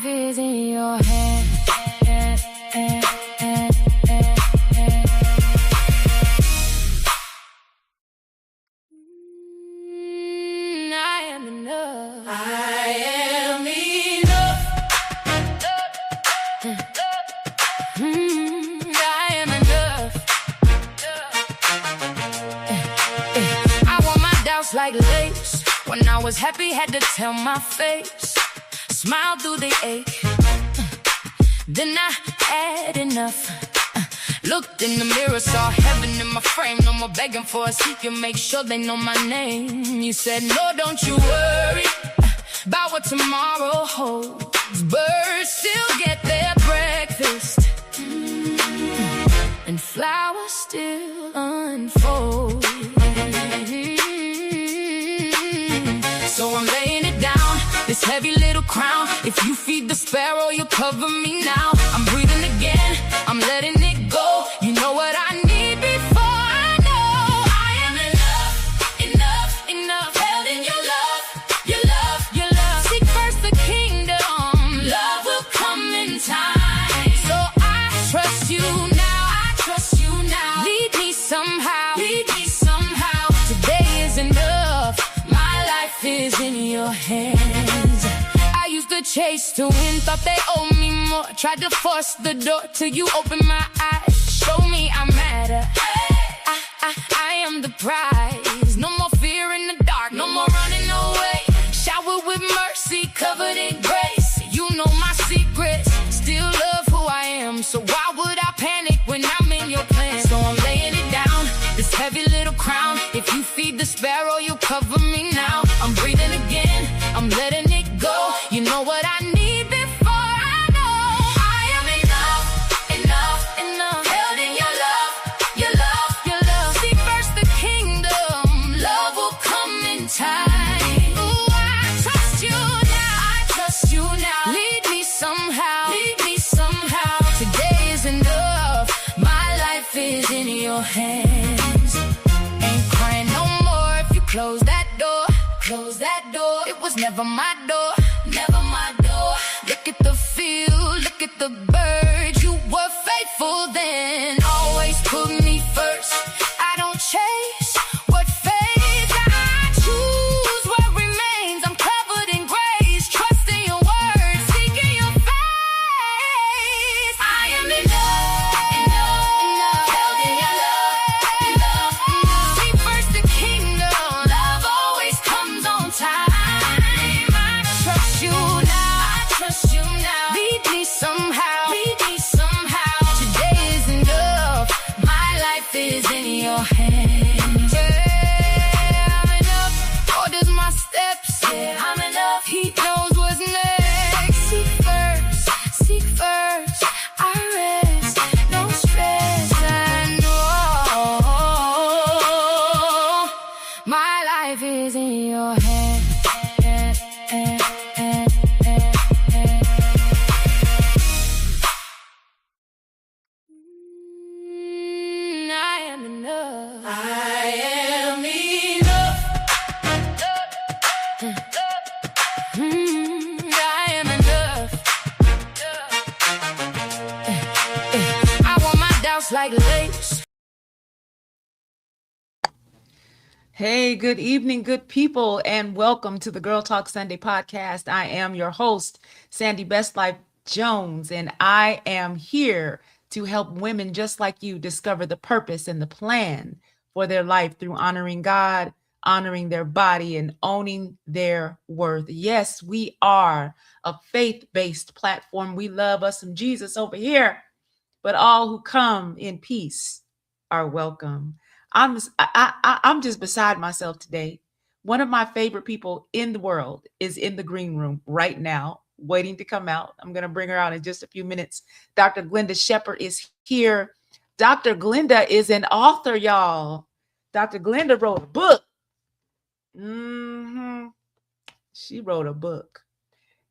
is in your hands. I am enough. I am enough. I am enough. I wore my doubts like lace. When I was happy, had to tell my face. Smile through the ache. Then I had enough. Looked in the mirror, saw heaven in my frame. No more begging for a secret, make sure they know my name. You said, no, don't you worry about what tomorrow holds. Birds still get their breakfast, and flowers still unfold. So I'm laying it down, this heavy little crown. If you feed the sparrow, you'll cover me now. I'm breathing again, I'm letting it go. You know what I need before I know I am enough, enough, enough. Held in your love, your love, your love. Seek first the kingdom, love will come in time. So I trust you now, I trust you now. Lead me somehow, lead me somehow. Today is enough, my life is in your hands. I used to chase to win, thought they owed me more. Tried to force the door till you opened my eyes. Show me I matter. I am the prize. No more fear in the dark, no more running away. Showered with mercy, covered in grace. You know my secrets, still love who I am. So why would I panic when I'm in your plan? So I'm laying it down, this heavy little crown. If you feed the sparrow, you'll cover me now. I'm breathing again, I'm letting it go. You know what I need before I know I am enough, enough, enough. Held in your love, your love, your love. Seek first the kingdom, love will come in time. Ooh, I trust you now, I trust you now. Lead me somehow, lead me somehow. Today is enough, my life is in your hands. Ain't crying no more if you close that door. Close that door, it was never my door, never my door. Look at the field, look at the birds. You were faithful then, always put me first. I don't chase what fades, I choose what remains. I'm covered in grace, trusting your word, seeking your face. I am enough, enough, enough. Held in your love, enough, enough. Seek first the kingdom, love always comes on time. I trust you now, I trust you now. Lead me somehow, lead me somehow. Today is enough, my life is in your hands. Yeah, I'm enough, orders my steps. Yeah, I'm enough, he knows what's next. Seek first, I rest, no stress. I know my life is in your hands. I am enough. I am enough. I am enough. I want my doubts like lace. Hey, good evening, good people, and welcome to the Girl Talk Sunday podcast. I am your host, Sandi BestLife Jones, and I am here to help women just like you discover the purpose and the plan for their life through honoring God, honoring their body, and owning their worth. Yes, we are a faith-based platform. We love us some Jesus over here, but all who come in peace are welcome. I'm just beside myself today. One of my favorite people in the world is in the green room right now, waiting to come out. I'm going to bring her out in just a few minutes. Dr. Glenda Shepard is here. Dr. Glenda is an author, y'all. Dr. Glenda wrote a book. She wrote a book.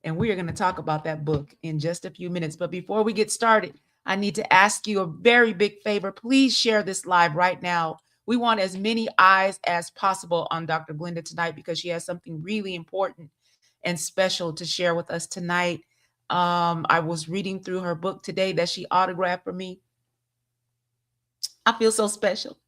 And we are going to talk about that book in just a few minutes. But before we get started, I need to ask you a very big favor. Please share this live right now. We want as many eyes as possible on Dr. Glenda tonight because she has something really important and special to share with us tonight. I was reading through her book today that she autographed for me. I feel so special.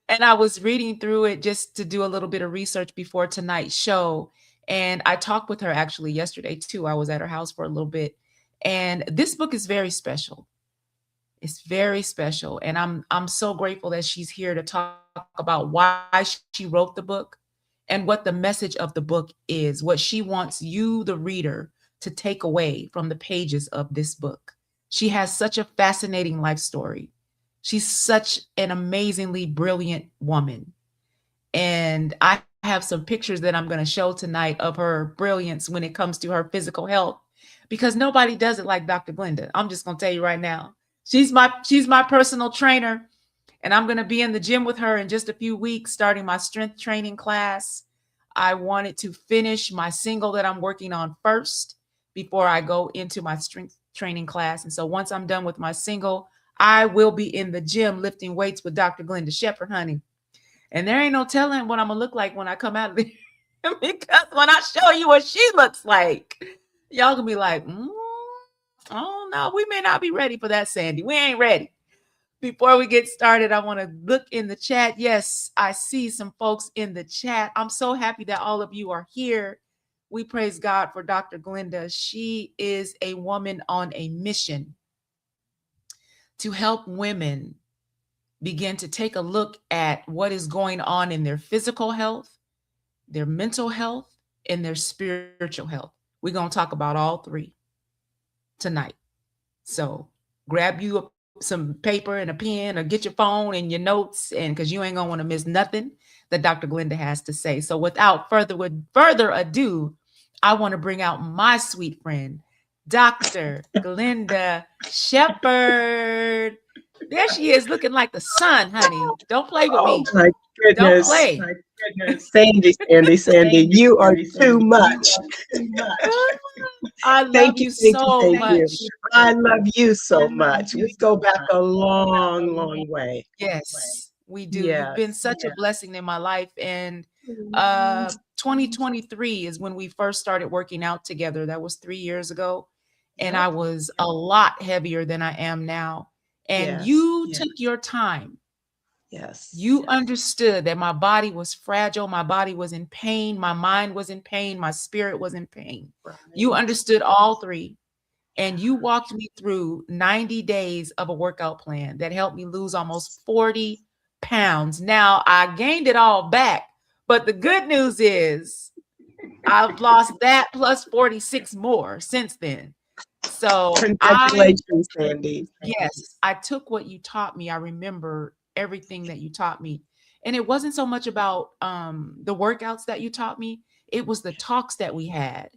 And I was reading through it just to do a little bit of research before tonight's show. And I talked with her actually yesterday too. I was at her house for a little bit. And this book is very special. It's very special. And I'm so grateful that she's here to talk about why she wrote the book and what the message of the book is, what she wants you, the reader, to take away from the pages of this book. She has such a fascinating life story. She's such an amazingly brilliant woman. And I have some pictures that I'm going to show tonight of her brilliance when it comes to her physical health because nobody does it like Dr. Glenda. I'm just going to tell you right now. She's my personal trainer, and I'm going to be in the gym with her in just a few weeks starting my strength training class. I wanted to finish my single that I'm working on first before I go into my strength training class. And so once I'm done with my single, I will be in the gym lifting weights with Dr. Glenda Shepard, honey. And there ain't no telling what I'm gonna look like when I come out of there. Because when I show you what she looks like, y'all gonna be like, oh no, we may not be ready for that, Sandi. We ain't ready. Before we get started, I want to look in the chat. Yes, I see some folks in the chat. I'm so happy that all of you are here. We praise God for Dr. Glenda. She is a woman on a mission to help women begin to take a look at what is going on in their physical health, their mental health, and their spiritual health. We're going to talk about all three tonight. So grab you some paper and a pen or get your phone and your notes, and because you ain't going to want to miss nothing that Dr. Glenda has to say. So without further ado, I want to bring out my sweet friend, Dr. Glenda Shepard. There she is, looking like the sun, honey. Don't play with me. My Don't goodness. play. My goodness. Sandy, you are too much. I love you so much. I love you so much. We go back a long, long way. Yes, we do. Yes, You've been such a blessing in my life. And 2023 is when we first started working out together. That was 3 years ago. And I was a lot heavier than I am now. And you took your time. Yes. You understood that my body was fragile. My body was in pain. My mind was in pain. My spirit was in pain. Right. You understood all three. And you walked me through 90 days of a workout plan that helped me lose almost 40 pounds. Now I gained it all back. But the good news is I've lost that plus 46 more since then. So congratulations, Sandy. Yes, I took what you taught me. I remember everything that you taught me. And it wasn't so much about the workouts that you taught me. It was the talks that we had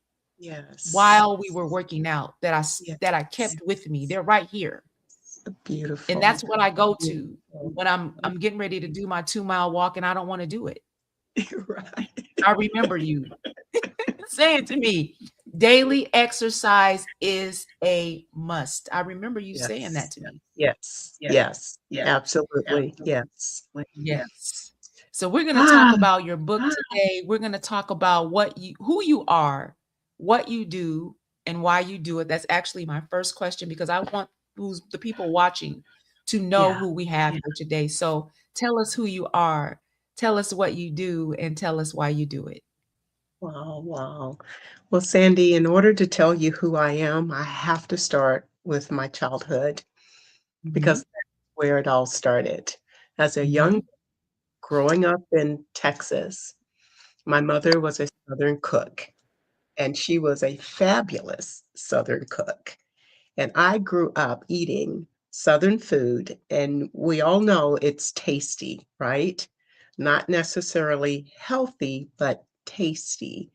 while we were working out that I kept with me. They're right here. Beautiful. And that's what I go to when I'm getting ready to do my 2-mile walk and I don't want to do it. Right. I remember you saying to me, daily exercise is a must. I remember you saying that to me. Yes, absolutely. Yes. So we're going to talk about your book today. We're going to talk about who you are, what you do, and why you do it. That's actually my first question because I want the people watching to know who we have here today. So tell us who you are, tell us what you do, and tell us why you do it. Wow. Well, Sandy, in order to tell you who I am, I have to start with my childhood because that's where it all started. As a young growing up in Texas, my mother was a Southern cook, and she was a fabulous Southern cook. And I grew up eating Southern food, and we all know it's tasty, right? Not necessarily healthy, but tasty.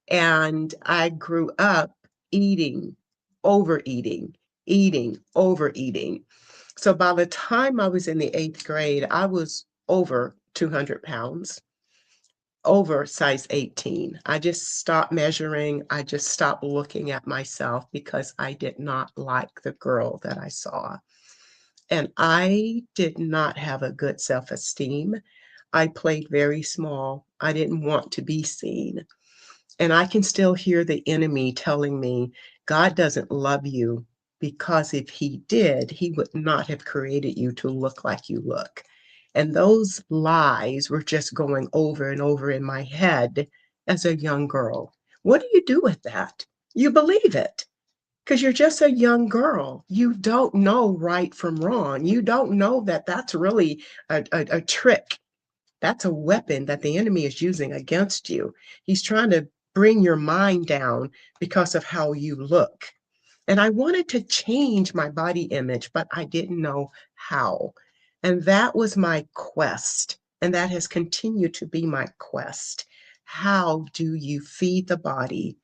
And I grew up eating, overeating, eating, overeating. So by the time I was in the 8th grade, I was over 200 pounds, over size 18. I just stopped measuring. I just stopped looking at myself because I did not like the girl that I saw. And I did not have a good self-esteem. I played very small. I didn't want to be seen. And I can still hear the enemy telling me God doesn't love you because if he did, he would not have created you to look like you look. And those lies were just going over and over in my head as a young girl. What do you do with that? You believe it because you're just a young girl. You don't know right from wrong. You don't know that that's really a trick. That's a weapon that the enemy is using against you. He's trying to bring your mind down because of how you look. And I wanted to change my body image, but I didn't know how. And that was my quest. And that has continued to be my quest. How do you feed the body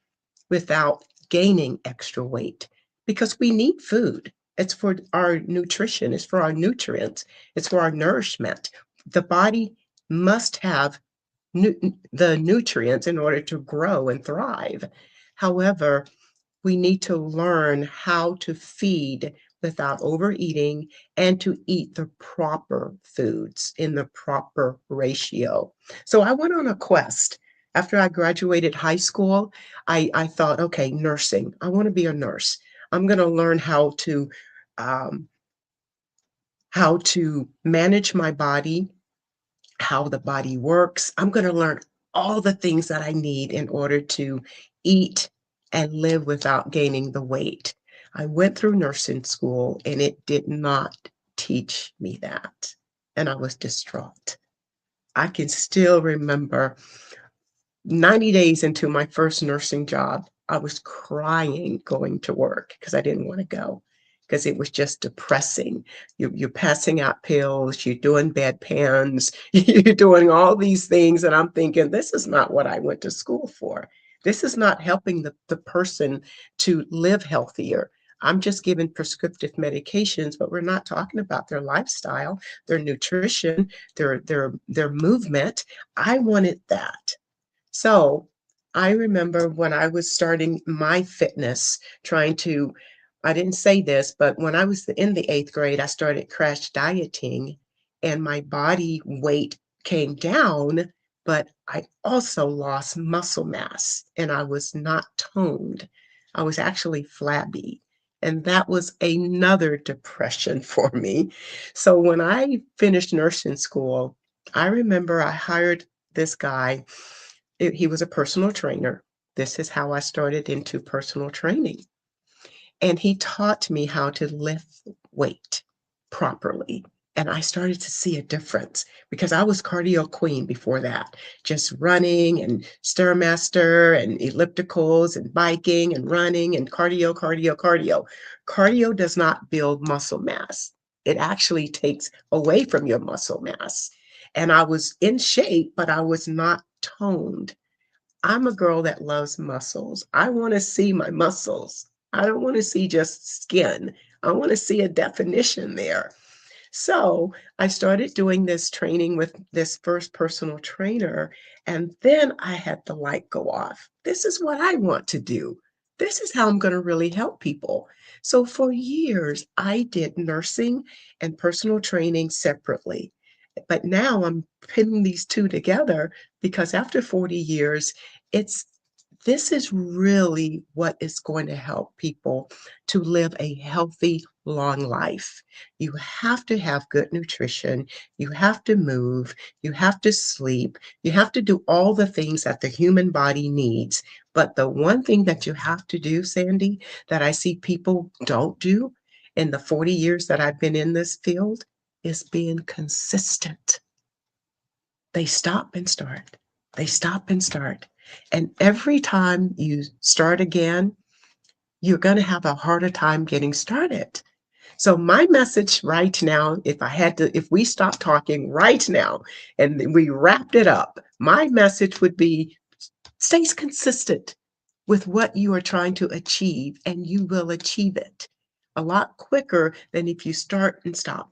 without gaining extra weight? Because we need food. It's for our nutrition, it's for our nutrients, it's for our nourishment. The body must have the nutrients in order to grow and thrive. However, we need to learn how to feed without overeating and to eat the proper foods in the proper ratio. So I went on a quest. After I graduated high school, I thought, okay, nursing. I want to be a nurse. I'm going to learn um, how to manage my body, how the body works. I'm going to learn all the things that I need in order to eat and live without gaining the weight. I went through nursing school and it did not teach me that. And I was distraught. I can still remember 90 days into my first nursing job, I was crying going to work because I didn't want to go because it was just depressing. You're passing out pills, you're doing bedpans, you're doing all these things. And I'm thinking, this is not what I went to school for. This is not helping the person to live healthier. I'm just giving prescriptive medications, but we're not talking about their lifestyle, their nutrition, their movement. I wanted that. So I remember when I was starting my fitness, trying to, I didn't say this, but when I was in the eighth grade, I started crash dieting and my body weight came down, but I also lost muscle mass and I was not toned. I was actually flabby. And that was another depression for me. So when I finished nursing school, I remember I hired this guy. He was a personal trainer. This is how I started into personal training. And he taught me how to lift weight properly. And I started to see a difference because I was cardio queen before that, just running and stairmaster and ellipticals and biking and running and cardio, cardio, cardio. Cardio does not build muscle mass. It actually takes away from your muscle mass. And I was in shape, but I was not toned. I'm a girl that loves muscles. I want to see my muscles. I don't want to see just skin. I want to see a definition there. So I started doing this training with this first personal trainer, and then I had the light go off. This is what I want to do. This is how I'm going to really help people. So for years, I did nursing and personal training separately. But now I'm pinning these two together because after 40 years, it's this is really what is going to help people to live a healthy, long life. You have to have good nutrition. You have to move. You have to sleep. You have to do all the things that the human body needs. But the one thing that you have to do, Sandy, that I see people don't do in the 40 years that I've been in this field is being consistent. They stop and start. They stop and start. And every time you start again, you're going to have a harder time getting started. So my message right now, if we stop talking right now and we wrapped it up, my message would be stay consistent with what you are trying to achieve and you will achieve it a lot quicker than if you start and stop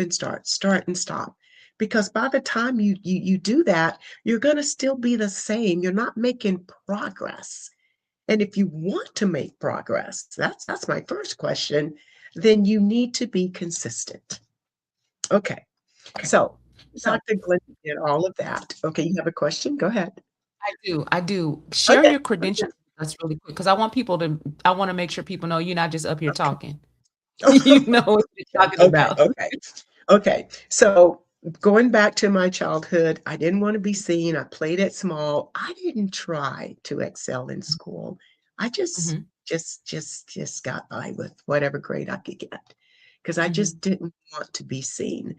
and start and stop. Because by the time you do that, you're going to still be the same. You're not making progress. And if you want to make progress, that's my first question, then you need to be consistent. Okay. So So Dr. Glenda did all of that. Okay, you have a question? Go ahead. I do. Share Okay. your credentials That's really quick because I want to make sure people know you're not just up here Okay. talking. You know what you're talking Okay, about. okay, okay. So going back to my childhood, I didn't want to be seen. I played it small. I didn't try to excel in school. I just Mhm, just got by with whatever grade I could get because I mhm, just didn't want to be seen.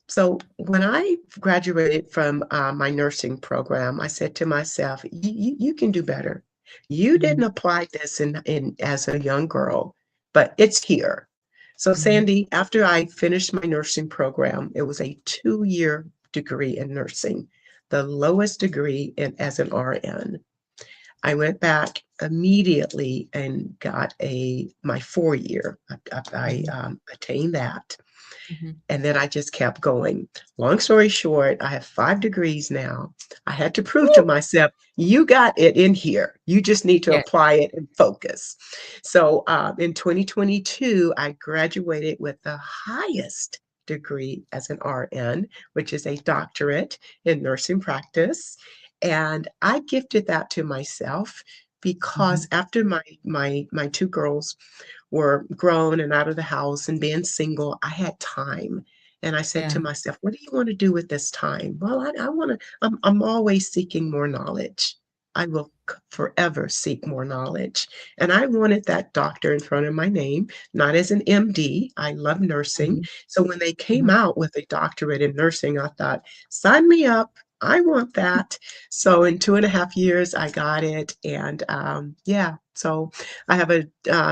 So when I graduated from my nursing program, I said to myself, you can do better. You mhm, didn't apply this in as a young girl, but it's here. So mhm. Sandy, after I finished my nursing program, it was a 2-year degree in nursing, the lowest degree as an RN. I went back immediately and got my 4-year. Mhm, Attained that. mhm. And then I just kept going. Long story short, I have 5 degrees now. I had to prove to Woo! myself, you got it in here. You just need to Yeah. apply it and focus. So in 2022, I graduated with the highest degree as an RN, which is a doctorate in nursing practice. And I gifted that to myself because Mhm. after my two girls were grown and out of the house and being single, I had time. And I said to Yeah. myself, what do you want to do with this time? Well, I want to, I'm always seeking more knowledge. I will forever seek more knowledge. And I wanted that doctor in front of my name, not as an MD. I love nursing. Mhm, So when they came mhm. out with a doctorate in nursing, I thought, sign me up. I want that. So in 2.5 years, I got it. And yeah, so I have a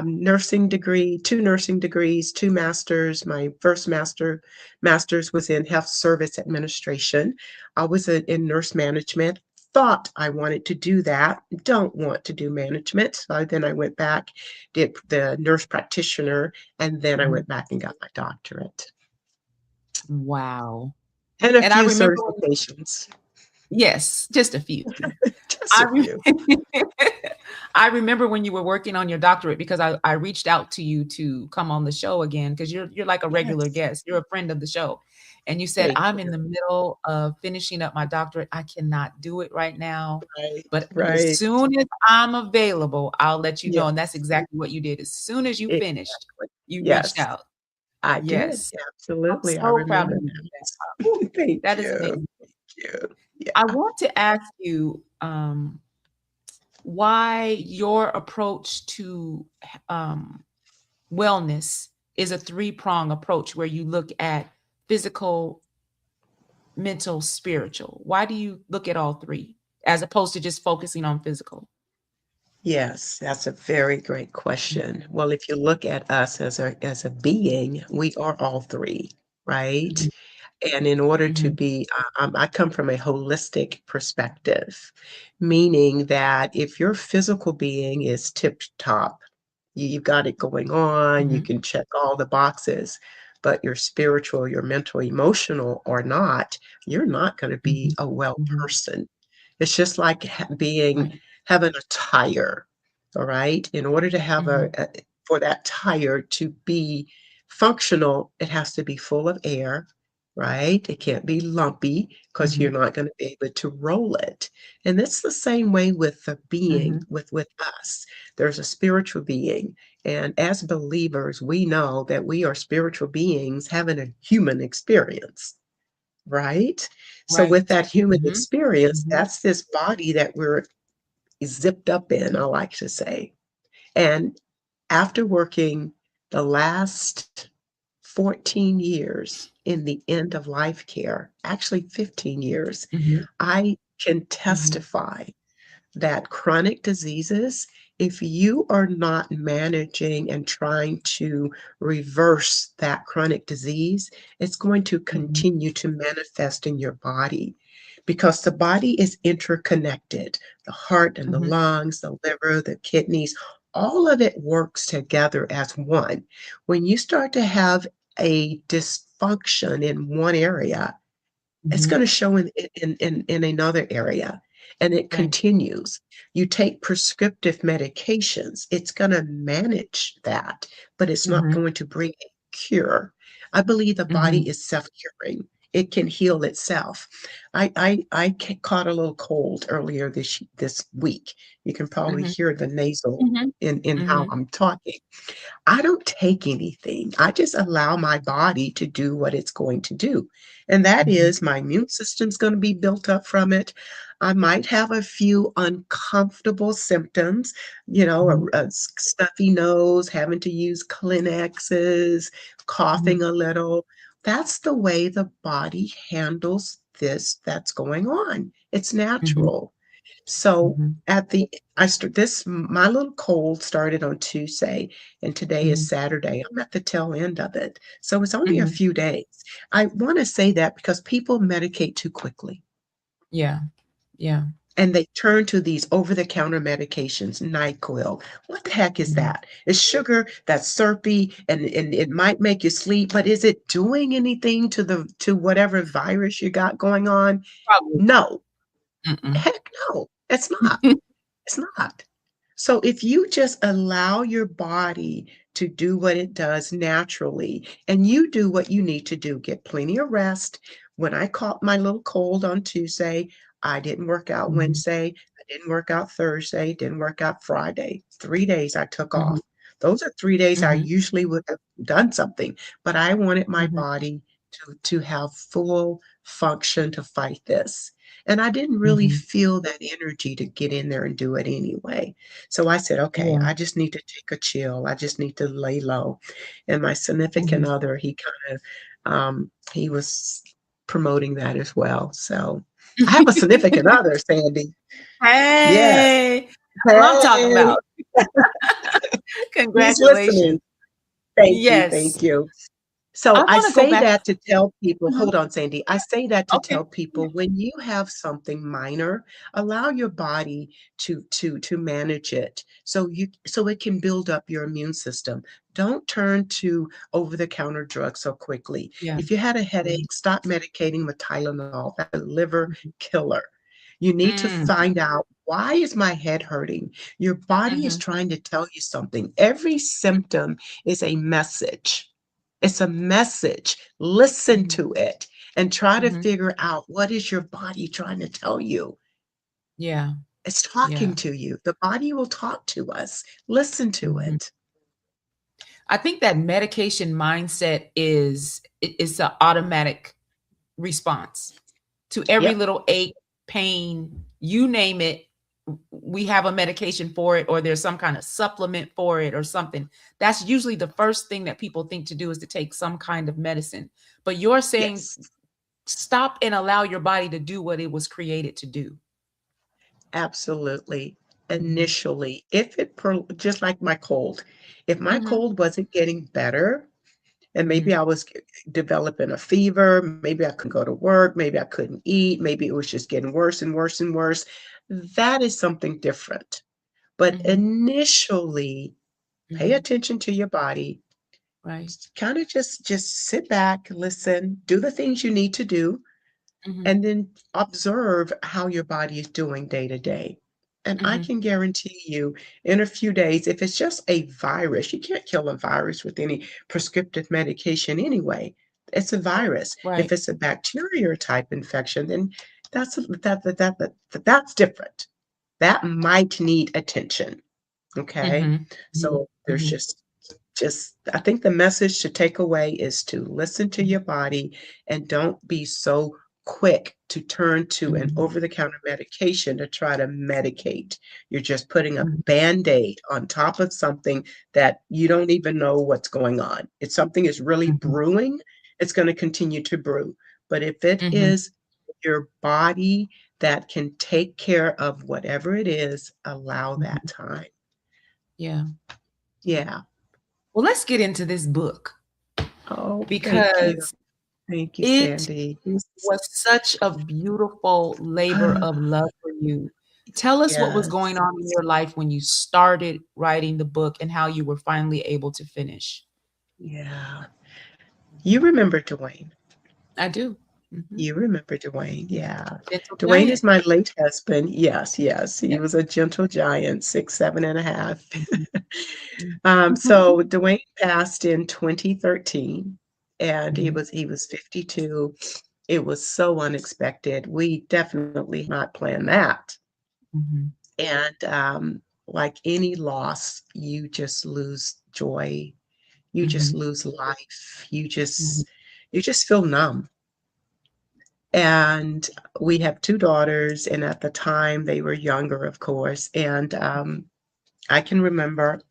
nursing degree, 2 nursing degrees, 2 masters. My first master's was in health service administration. I was in nurse management. Thought I wanted to do that. Don't want to do management. So then I went back, did the nurse practitioner, and then I Mhm. went back and got my doctorate Wow. and a And I few remember certifications. yes, just a few. Just I a few. re I remember when you were working on your doctorate because I reached out to you to come on the show again because you're like a regular Yes. guest. You're a friend of the show. And you said, Thank "I'm in you. the middle of finishing up my doctorate. I cannot do it right now, Right. but as Right. soon as I'm available, I'll let you Yeah. know." And that's exactly what you did. As soon as you finished, Exactly. you reached Yes. out. I did, Yes. I'm absolutely, I so proud remember of you for that. Woo, that. Thank that is you, amazing. thank you. I Yeah. want to ask you, why your approach to um, wellness is a three-prong approach where you look at physical, mental, spiritual. Why do you look at all three as opposed to just focusing on physical? Yes, that's a very great question. Well, if you look at us as a being, we are all 3, right? Mhm, And in order to mhm, be, I come from a holistic perspective, meaning that if your physical being is tip top, you've got it going on, you mhm, can check all the boxes, but your spiritual, your mental, emotional or not, you're not going to be mhm, a well mhm. person. It's just like Right. having a tire, all right? In order to have Mhm, for that tire to be functional, it has to be full of air, right? It can't be lumpy because you're mhm, not going to be able to roll it. And it's the same way with the being, mhm, with us. There's a spiritual being. And as believers, we know that we are spiritual beings having a human experience, right? So with right. that human Mhm, experience, mhm, that's this body that we're zipped up in, I like to say. And after working the last 14 years in the end of life care, actually 15 years, mhm, I can mhm, testify that chronic diseases, if you are not managing and trying to reverse that chronic disease, it's going to mhm, continue to manifest in your body because the body is interconnected. The heart and the mhm, lungs, the liver, the kidneys, all of it works together as one. When you start to have a dysfunction in one area, it's mhm. gonna show in another area, and it Right. continues. You take prescriptive medications, it's gonna manage that, but it's not Mhm, going to bring a cure. I believe the body mhm, is self-curing. it can heal itself. Caught a little cold earlier this week. You can probably Mhm. hear the nasal Mhm. in how Mhm. I'm talking. I don't take anything. I just allow my body to do what it's going to do. And that Mhm. is my immune system's going to be built up from it. I might have a few uncomfortable symptoms, Mhm. a stuffy nose, having to use Kleenexes, Mhm. coughing a little. That's the way the body handles this that's going on. It's Mhm. natural. So Mhm. at the I st this my little cold started on Tuesday, and today is Mhm. Saturday. I'm at the tail end of it, so it's only a Mhm. few days. I wanna say that because people medicate too quickly, Yeah. Yeah. and they turn to these over-the-counter medications, NyQuil. What the heck is Mhm. that? It's sugar that's syrupy, and it might make you sleep, but is it doing anything to whatever virus you got going on? Probably not. No. Mm-mm. Heck no, it's not. It's not. So if you just allow your body to do what it does naturally, and you do what you need to do, get plenty of rest. When I caught my little cold on Tuesday, I didn't work out Mhm. Wednesday, I didn't work out Thursday, didn't work out Friday. 3 days I took Mhm. off. Those are 3 days I Mhm. usually would have done something, but I wanted my Mhm. body to have full function to fight this. And I didn't really Mhm. feel that energy to get in there and do it anyway. So I said, okay, Yeah. I just need to take a chill. I just need to lay low. And my significant Mhm. other, he was promoting that as well. So I have a significant other, Sandy. Yeah. Hey, that's what I'm talking Hey, about. he's Congratulations. listening. Thank you. Yes. Thank you. So I I wanna go say back. that to tell people, Mhm. hold on, Sandy. I say that to Okay. tell Yeah. people when you have something minor, allow your body to manage it so it can build up your immune system. Don't turn to over-the-counter drugs so quickly. Yeah. If you had a Mhm. headache, stop medicating with Tylenol. That's a liver Mhm. killer. You need to Mm. find out, why is my head hurting? Your body is Mhm. trying to tell you something. Every Mm. symptom is a message. It's a message. Listen Mhm. to it and try to Mhm. figure out, what is your body trying to tell you? Yeah. It's talking Yeah. to you. The body will talk to us. Listen to Mhm. it. I think that medication mindset is an automatic response to every Yep. little ache, pain, you name it. We have a medication for it, or there's some kind of supplement for it, or something. That's usually the first thing that people think to do, is to take some kind of medicine. But you're saying Yes. stop and allow your body to do what it was created to do. Absolutely. Mhm. Initially, just like my cold, if my Mhm. cold wasn't getting better, and maybe Mhm. I was developing a fever, maybe I couldn't go to work, maybe I couldn't eat, maybe it was just getting worse and worse and worse. That is something different. But Mhm. initially, pay Mhm. attention to your body. Right. Kind of just sit back, listen, do the things you need to do, Mhm. and then observe how your body is doing day to day. And I Mhm. can guarantee you, in a few days, if it's just a virus, you can't kill a virus with any prescriptive medication anyway. It's a virus. If Right. it's a bacteria type infection, then that's different. That might need attention. Okay. Mhm. Mhm. So there's Mhm. just I think the message to take away is to listen to Mhm. your body and don't be so quick to turn to an Mhm. over-the-counter medication to try to medicate. You're just putting a Mhm. Band-Aid on top of something that you don't even know what's going on. If something is really Mhm. brewing, it's going to continue to brew. But if it Mhm. is your body that can take care of whatever it is, allow that Mhm. time. Yeah. Yeah. Well, let's get into this book, Oh, thank you. because Thank you, it Sandy. Yes. was such a beautiful labor of Ah, love for you. Tell us what was going yes. on in your life when you started writing the book, and how you were finally able to finish. Yeah. You remember Dwayne. I do. Mhm. You remember Dwayne. Yeah. Gentle Dwayne is Giant. my late husband. Yes, yes. He Yep. was a gentle giant, 6'7" and a half. Mhm. Mhm. So Dwayne passed in 2013, and he Mhm. was 52. it was so unexpected. We definitely had not planned that. Mhm. And like any loss, you just lose joy. You just Mhm. lose life. Mhm. You just feel numb. And we have two daughters, and at the time they were younger, of course. And I can remember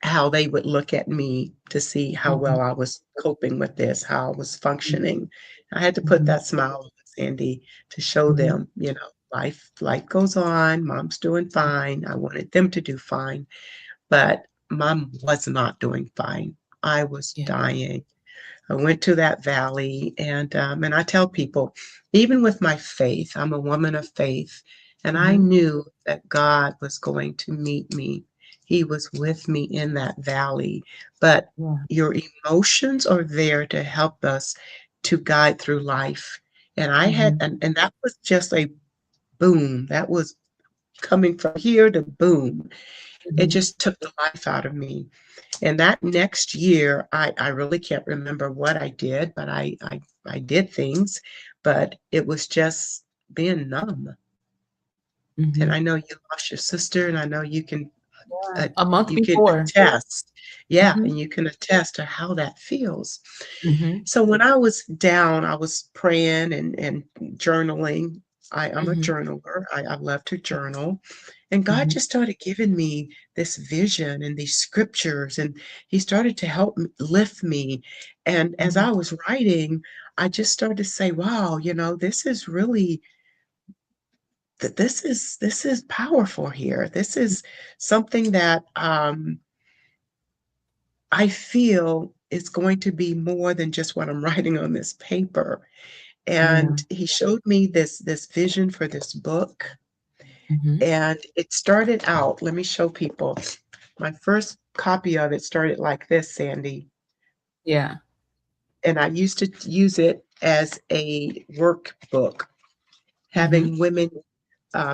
how they would look at me to see how Mhm. well I was coping with this, how I was Mhm. functioning. I had to put Mhm. that smile on, Sandy, to show Mhm. them, life goes on. Mom's doing fine. I wanted them to do fine, but mom was not doing fine. I was Yeah. dying. I went to that valley, and I tell people, even with my faith, I'm a woman of faith, and I Mhm. knew that God was going to meet me. He was with me in that valley. But Yeah. your emotions are there to help us to guide through life. And I had, Mhm. and that was just a boom. That was coming from here to boom. It Mhm. just took the life out of me. And that next year, I really can't remember what I did, but I did things, but it was just being numb. And Mhm. I know you lost your sister, and I know Yeah. A month you can before. attest, yeah, Mhm. and you can attest to how that feels. Mhm. So when I was down, I was praying and journaling. I'm a Mhm. journaler. I love to journal. And God Mhm. just started giving me this vision and these scriptures, and He started to help lift me. And as Mhm. I was writing, I just started to say, wow, this is really this is powerful here. This is something that I feel is going to be more than just what I'm writing on this paper. Yeah. And he showed me this vision for this book, Mhm. and it started out, let me show people. My first copy of it started like this, Sandy, Yeah. and I used to use it as a workbook, Mhm. having women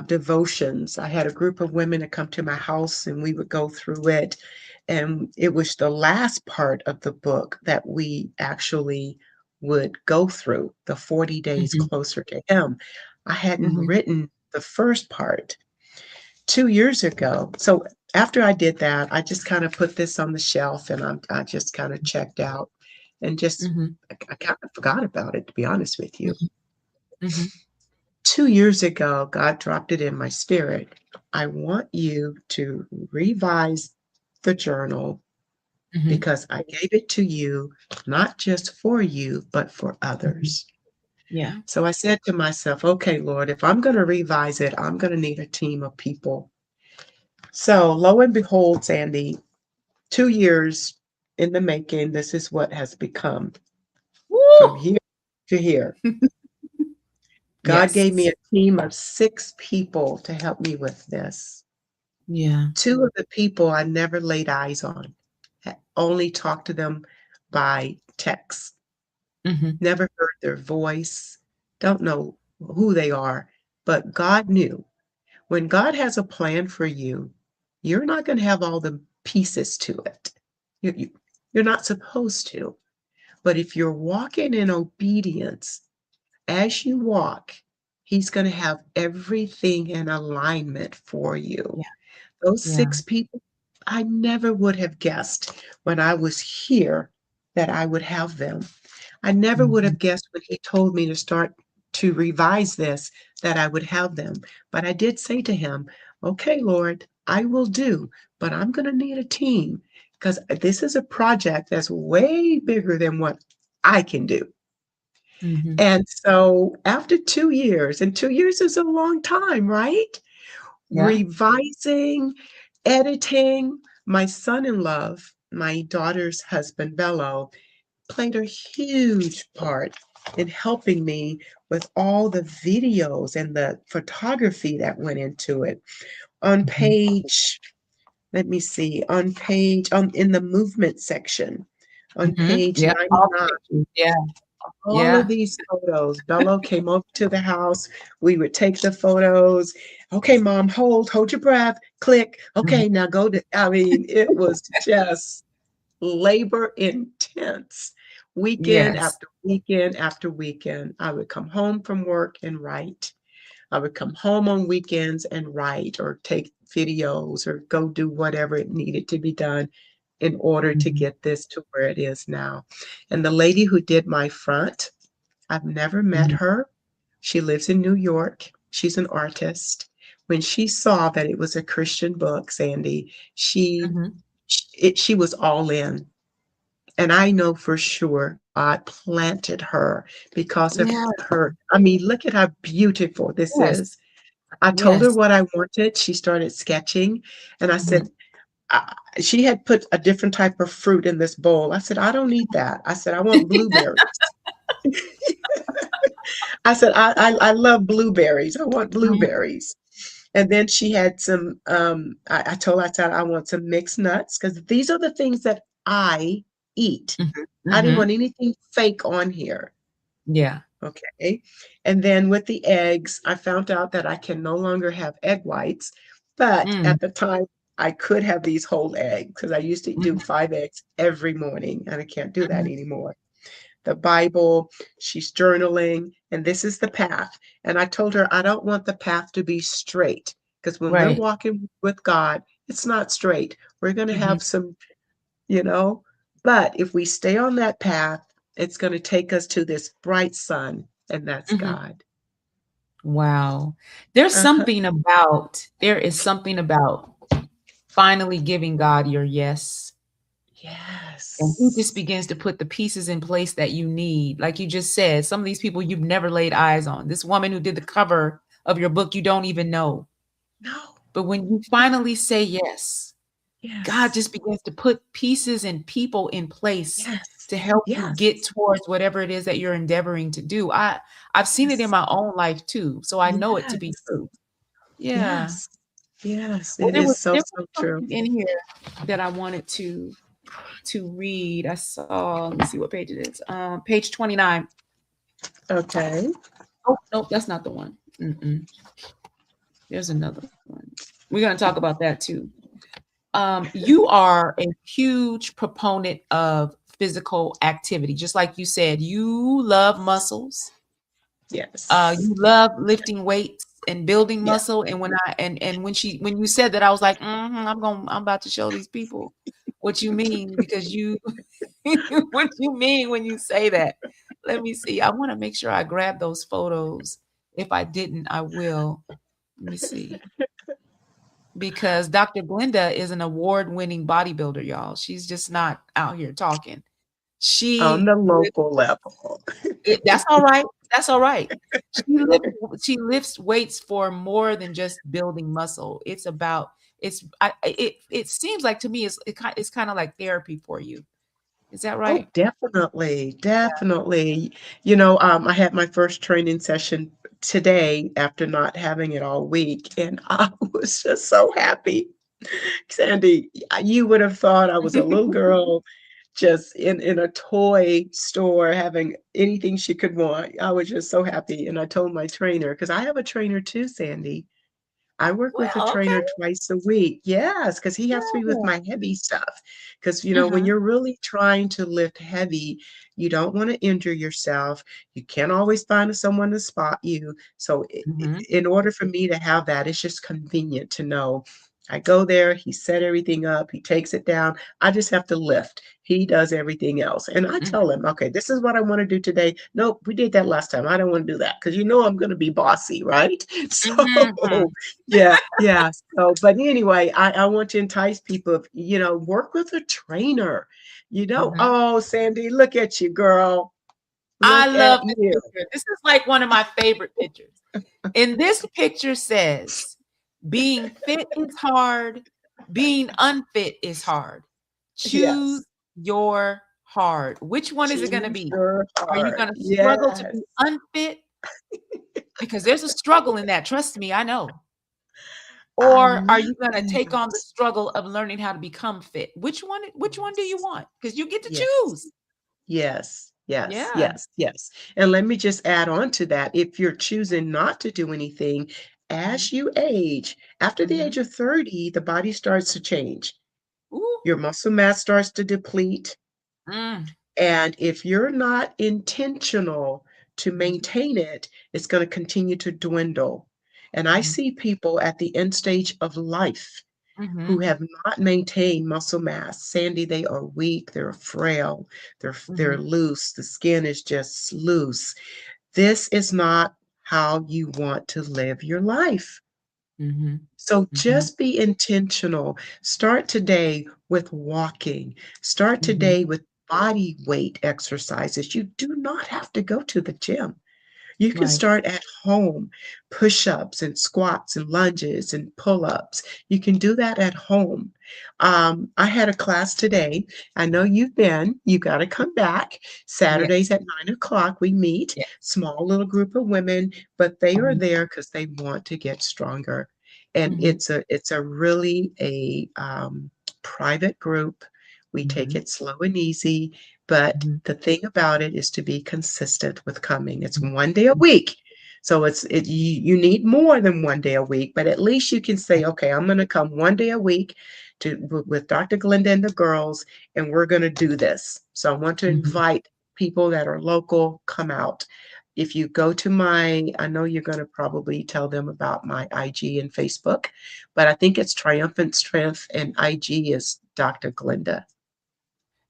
devotions. I had a group of women that come to my house, and we would go through it. And it was the last part of the book that we actually would go through, the 40 days Mhm. closer to Him. I hadn't Mhm. written the first part 2 years ago. So after I did that, I just kind of put this on the shelf, and I just kind of checked out and just Mhm. I kind of forgot about it, to be honest with you. Mhm. Mhm. 2 years ago, God dropped it in my spirit. I want you to revise the journal Mhm. because I gave it to you, not just for you, but for Mhm. others. Yeah. So I said to myself, okay, Lord, if I'm going to revise it, I'm going to need a team of people. So lo and behold, Sandy, 2 years in the making, this is what has become from Woo! here to here. God Yes. gave me a team of 6 people to help me with this. Yeah. 2 of the people I never laid eyes on, only talked to them by text, Mhm. never heard their voice, don't know who they are, but God knew. When God has a plan for you, you're not going to have all the pieces to it. You, you're not supposed to. But if you're walking in obedience, as you walk, He's going to have everything in alignment for you. Yeah. Those Yeah. 6 people, I never would have guessed when I was here that I would have them. I never would Mhm. have guessed when he told me to start to revise this that I would have them. But I did say to him, okay, Lord, I will do, but I'm going to need a team because this is a project that's way bigger than what I can do. Mhm. And so after 2 years, and 2 years is a long time, right? Yeah. Revising, editing. My son-in-law, my daughter's husband, Bello, played a huge part in helping me with all the videos and the photography that went into it. On Mhm. page, let me see, in the movement section, on Mhm. page Yeah. All 99, the pictures. Yeah. all of Yeah. these photos. Bello came over to the house. We would take the photos. Okay, mom, hold your breath. Click. Mhm. Okay, now go to, I mean, it was just labor intense. Weekend Yes. after weekend after weekend. I would come home from work and write. I would come home on weekends and write or take videos or go do whatever it needed to be done in order to Mhm, get this to where it is now. And the lady who did my front, I've never met mhm, her. She lives in New York. She's an artist. When she saw that it was a Christian book, Sandy, mhm. she was all in. And I know for sure God planted her because of Yeah. her. I mean, look at how beautiful this Yes. is. I told her Yes. what I wanted. She started sketching, and I Mhm. said, she had put a different type of fruit in this bowl. I said, I don't need that. I said, I want blueberries. I said, I love blueberries. I want Mhm, blueberries. And then she had some, I told her, I said, I want some mixed nuts because these are the things that I eat. mhm, I didn't mhm. want anything fake on here. Yeah. Okay. And then with the eggs, I found out that I can no longer have egg whites. But Mm, at the time, I could have these whole eggs because I used to do mhm, 5 eggs every morning, and I can't do that mhm, anymore. The Bible, she's journaling, and this is the path. And I told her I don't want the path to be straight because when we're right. walking with God, it's not straight. We're going to Mhm, have some, you know, but if we stay on that path, it's going to take us to this bright sun, and that's mhm. God. Wow. Uh-huh. There is something about finally giving God your yes. And he just Yes. begins to put the pieces in place that you need. Like you just said, some of these people you've never laid eyes on. This woman who did the cover of your book, you don't even know. No, But when you no. finally say yes, God Yes. just begins to put pieces and people in place Yes. to help you get Yes. towards whatever it is that you're endeavoring to do. I've seen it in Yes. my own life too, so I know it to be Yes. true. Yeah. Yes. Yes. Well, It is so, there was so true. something in here that I wanted to read. I saw, let me see what page it is. Page 29. Okay. Oh, nope, that's not the one. Mm-mm. There's another one. We're going to talk about that too. You are a huge proponent of physical activity. Just like you said, you love muscles. Yes. You love lifting weights and building Yeah. muscle. And when you said that, I was like, I'm about to show these people what you mean because you what you mean when you say that. Let me see. I want to make sure I grab those photos. If I didn't, I will. Let me see. Because Dr. Glenda is an award-winning bodybuilder, y'all. She's just not out here talking. On She the lifts local level. that's all right. That's all right. She lifts weights for more than just building muscle. It's about it seems like to me it's kind of like therapy for you. Is that Oh, right? definitely, definitely. I had my first training session today after not having it all week, and I was just so happy. Sandy, you would have thought I was a little girl just in a toy store having anything she could want. I was just so happy, and I told my trainer, because I have a trainer too, Sandy. I work with a Well, okay. trainer twice a week. Yes, because he helps me with Yeah. my heavy stuff. Because, when Mhm. you're really trying to lift heavy, you don't want to injure yourself. You can't always find someone to spot you. So, Mhm. in order for me to have that, it's just convenient to know. I go there, he set everything up, he takes it down. I just have to lift. He does everything else. And I Mhm. tell him, okay, this is what I want to do today. Nope, we did that last time. I don't want to do that because I'm going to be bossy, right? So, Mhm. yeah, yeah. So, but anyway, I want to entice people, work with a trainer. Mhm. Oh, Sandy, look at you, girl. I Look at love this you. picture. This is like one of my favorite pictures. And this picture says, being fit is hard, being unfit is hard. Choose Yes. your hard. Which one is it going to Choose be? your Are you heart. going to struggle to Yes. be unfit? Because there's a struggle in that. Trust me, I know. I Or are love you going to take on the it. struggle of learning how to become fit? Which one do you Yes. want? Because you get to Yes. choose. Yes, yes, Yeah. yes, yes. And let me just add on to that. If you're choosing not to do anything, Mhm. as you age, after the age Mhm. of 30, the body starts to change. Ooh. Your muscle mass starts to deplete, Mm. And if you're not intentional to Mhm. maintain it, it's going to continue to dwindle. And I Mhm. see people at the end stage of life who Mhm. have not maintained muscle mass. Sandy, they are weak, they're frail, they're Mhm. loose, the skin is just loose. This is not how you want to live your life. Mhm. So Mhm. just be intentional. Start today with walking. Start Mhm. today with body weight exercises. You do not have to go to the gym. You can Right. start at home, push-ups and squats and lunges and pull-ups. You can do that at home. I had a class today. I know you've been. You got to come back. Saturdays Yes. at 9 o'clock, we meet. Yeah. Small little group of women, but they are Mhm. there because they want to get stronger. And Mhm. it's a really a private group. We take Mhm. it slow and easy, but Mhm. the thing about it is to be consistent with coming. It's Mhm. 1 day a week. So you need more than 1 day a week, but at least you can say, okay, I'm going to come 1 day a week with Dr. Glenda and the girls, and we're going to do this. So I want to Mhm. invite people that are local, come out. If you go to I know you're going to probably tell them about my IG and Facebook, but I think it's Triumphant Strength and IG is Dr. Glenda.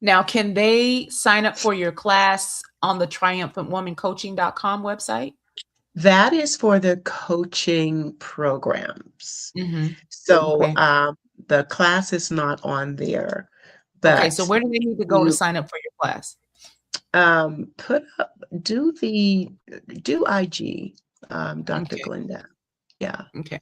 Now, can they sign up for your class on the triumphantwomancoaching.com website? That is for the coaching programs. Mhm. So, Okay. the class is not on there, Okay, so but where do they need to go to you, sign up for your class? put up do the do IG, Dr. Okay. Glenda. Yeah, Okay.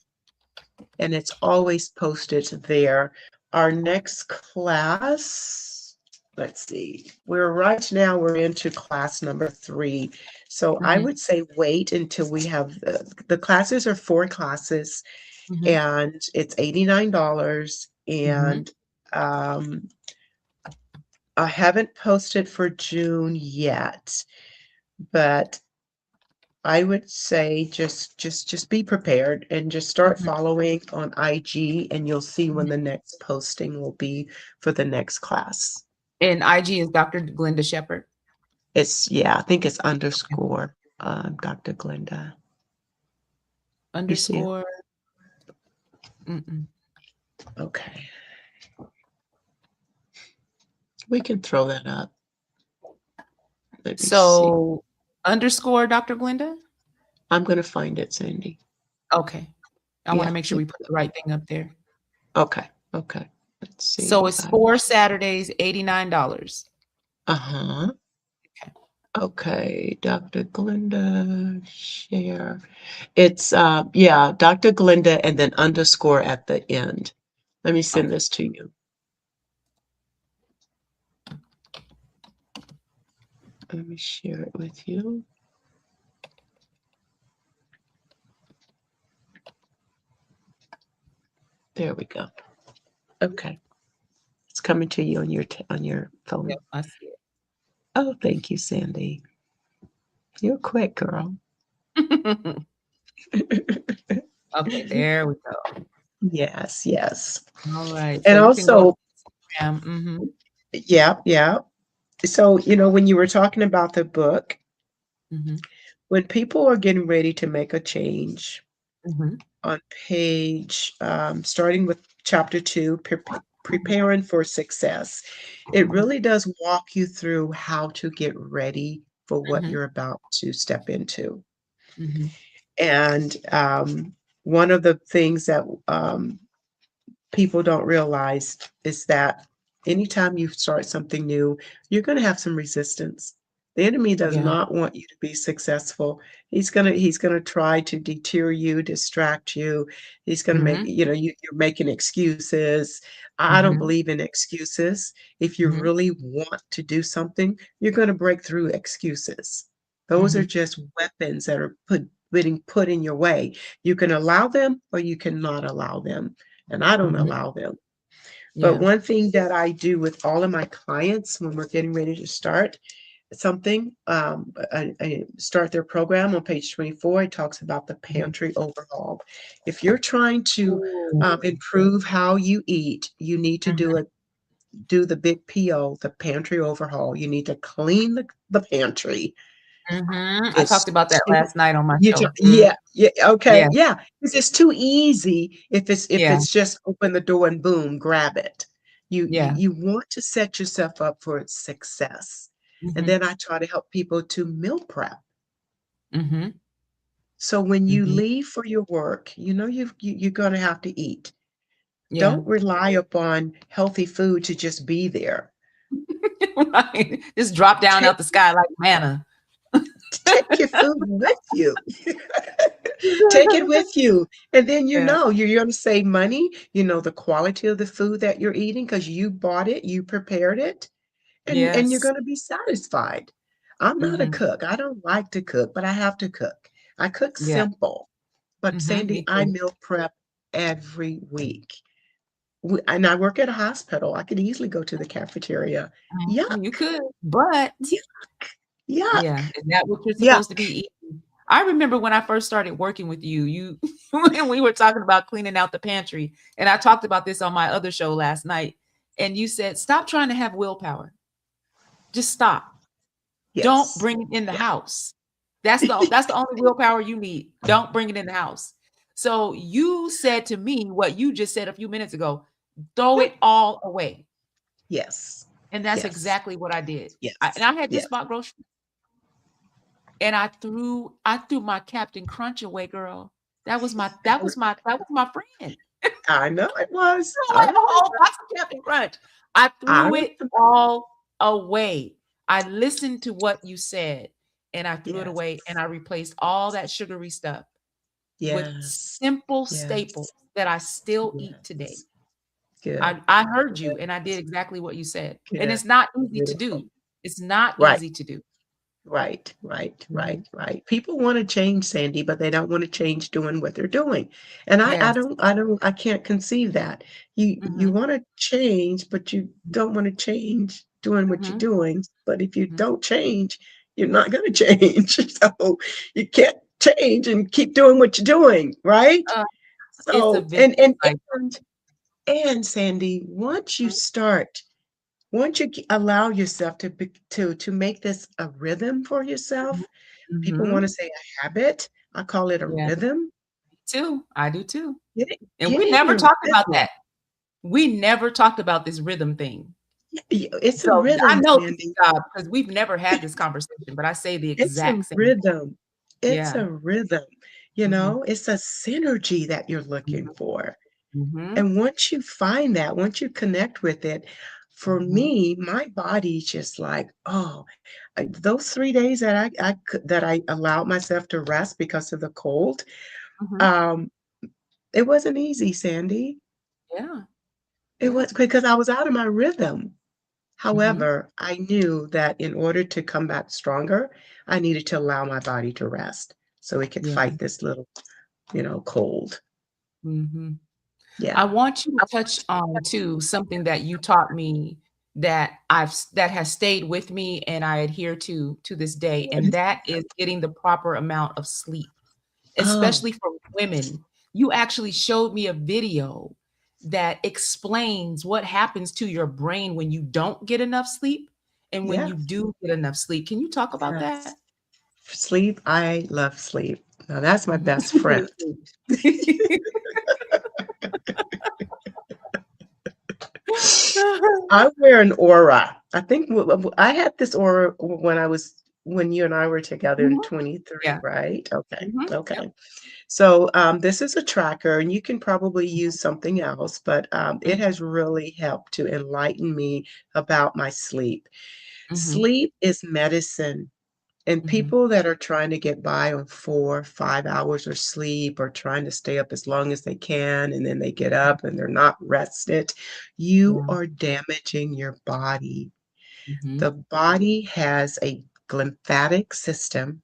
and it's always posted there. Our next class, let's see, we're into class number 3. So I Mhm. would say wait until we have the classes are 4 classes Mhm. and it's $89 Mhm. and um I haven't posted for June yet, but I would say just be prepared and just start Mhm. following on IG and you'll see when Mhm. the next posting will be for the next class. And IG is Dr. Glenda Shepard. It's yeah, I think it's underscore Dr. Glenda. You see it? Underscore. Mm-mm. Okay. We can throw that up. Let me see. So underscore Dr. Glenda? I'm gonna find it, Sandy. Okay. I want to Yeah. make sure we put the right thing up there. Okay. Okay. Let's So see. it's 4 Saturdays, $89. Uh-huh. Okay. Okay, Dr. Glenda, share. It's yeah, Dr. Glenda and then underscore at the end. Let me send Okay. this to you. Let me share it with you. There we go. Okay. It's coming to you on your phone. Yep, I see Oh, thank you, Sandy. You're quick, girl. it. Okay, there we go. Yes, yes. All right. So And you can go to also, Instagram. Mhm. yeah, yeah. So, when you were talking about the book, Mhm. when people are getting ready to make a change, Mhm. on page, starting with chapter 2, Mhm. preparing for success. It Mhm. really does walk you through how to get ready for what Mhm. you're about to step into. Mhm. And one of the things that people don't realize is that anytime you start something new, you're going to have some resistance. The enemy does Yeah. not want you to be successful. He's going to try to deter you, distract you. He's going to make, Mhm. you're making excuses. I don't Mhm. believe in excuses. If you Mhm. really want to do something, you're going to break through excuses. Those are Mhm. just weapons that are being put in your way. You can allow them or you cannot allow them, and I don't Mhm. allow them. But Yeah. one thing that I do with all of my clients when we're getting ready to start something, I start their program on page 24. It talks about the Mhm. pantry overhaul. If you're trying to Ooh. improve how you eat, you need to Mhm. do it. do the big PO, the pantry overhaul. You need to clean the pantry. I It's talked about that too last night on my you show. yeah, yeah, okay, Yeah, yeah. 'Cause it's too easy if yeah, it's just open the door and boom, grab it. yeah. You want to set yourself up for its success. And Mhm, then I try to help people to meal prep. mhm, So when you mhm. leave for your work, you know you're gonna have to eat. Yeah. Don't rely upon healthy food to just be there. Right. Just drop down Take out the sky like manna. take your food with you. Take it with you, and then Yeah. you're gonna save money, you know the quality of the food that you're eating because you bought it, you prepared it, and you're Yes. gonna be satisfied. I'm not a Mhm. cook, I don't like to cook, but I have to cook. I cook Yeah. simple, but Sandy, Me I too. meal prep every week. And I work at a hospital, I could easily go to the cafeteria. You Yuck, could, but yuck, yuck, yeah, is that what you're supposed to yuck. be eating? I remember when I first started working with you, when we were talking about cleaning out the pantry, and I talked about this on my other show last night, and you said, "Stop trying to have willpower. Just stop. Don't Yes. bring it in the Yeah. house. That's the only willpower you need. Don't bring it in the house." So you said to me what you just said a few minutes ago, throw it all away. Yes. And that's Yes. exactly what I did. And Yes. I had Yes. just bought groceries and I threw my Captain Crunch away, girl. That was my friend. I know it was. Threw I away a remember. whole box of Captain Crunch. I I threw it remember. all away. I listened to what you said and I threw it Yes. away and I replaced all that sugary stuff with Yes. simple staples Yes. that I still eat today. Yes. Good. I heard you Good. and I did exactly what you said. And Good. it's not easy to Beautiful. do. It's not Right. easy to do. Right, right, right, Mhm. right. People want to change, Sandy, but they don't want to change doing what they're doing. And Yes. I can't conceive that. You Mhm. want to change, but you don't want to change doing what you're Mhm. doing. But if you Mhm. don't change, you're not going to change. So you can't change and keep doing what you're doing, right? Uh, it's a So vicious cycle. and Sandy, once you start once you allow yourself to make this a rhythm for Mhm. yourself, people want Mhm. to say a habit. I call it a Yeah, rhythm. too. I do too. And Get we in never your talked about rhythm. that. We never talked about this rhythm thing. It's a So, I rhythm, know this Sandy. job because we've never had this conversation, but I say the It's a exact same thing. rhythm. It's Yeah. a rhythm. Mhm. It's a synergy that you're looking Mhm. for. Mhm. And once you find that, once you connect with it, for Mhm. me, my body's just like, oh, those 3 days that I allowed myself to rest because of the cold, Mhm. um, it wasn't easy, Sandy. Yeah. It Yeah. was because I was out of my rhythm. Mhm. However, I knew that in order to come back stronger, I needed to allow my body to rest so it could Yeah. fight this little, cold. Mhm. I Yeah. want you to touch on too something that you taught me that has stayed with me and I adhere to this day, and that is getting the proper amount of sleep, Oh, especially for women. You actually showed me a video that explains what happens to your brain when you don't get enough sleep and when you yes, do get enough sleep. Can you talk about that? yes. Sleep, I love sleep. Now that's my Mhm. best friend. I wear an aura. I think I had this aura when you and I were together in Mhm. 23, Yeah. right? Okay, Mhm. Yep. okay. So this is a tracker, and you can probably use something else, but it Mhm. has really helped to enlighten me about my sleep. Mhm. Sleep is medicine. And Mhm. people that are trying to get by on 4, 5 hours of sleep or trying to stay up as long as they can, and then they get up and they're not rested, you Yeah. are damaging your body. Mhm. The body has a lymphatic system,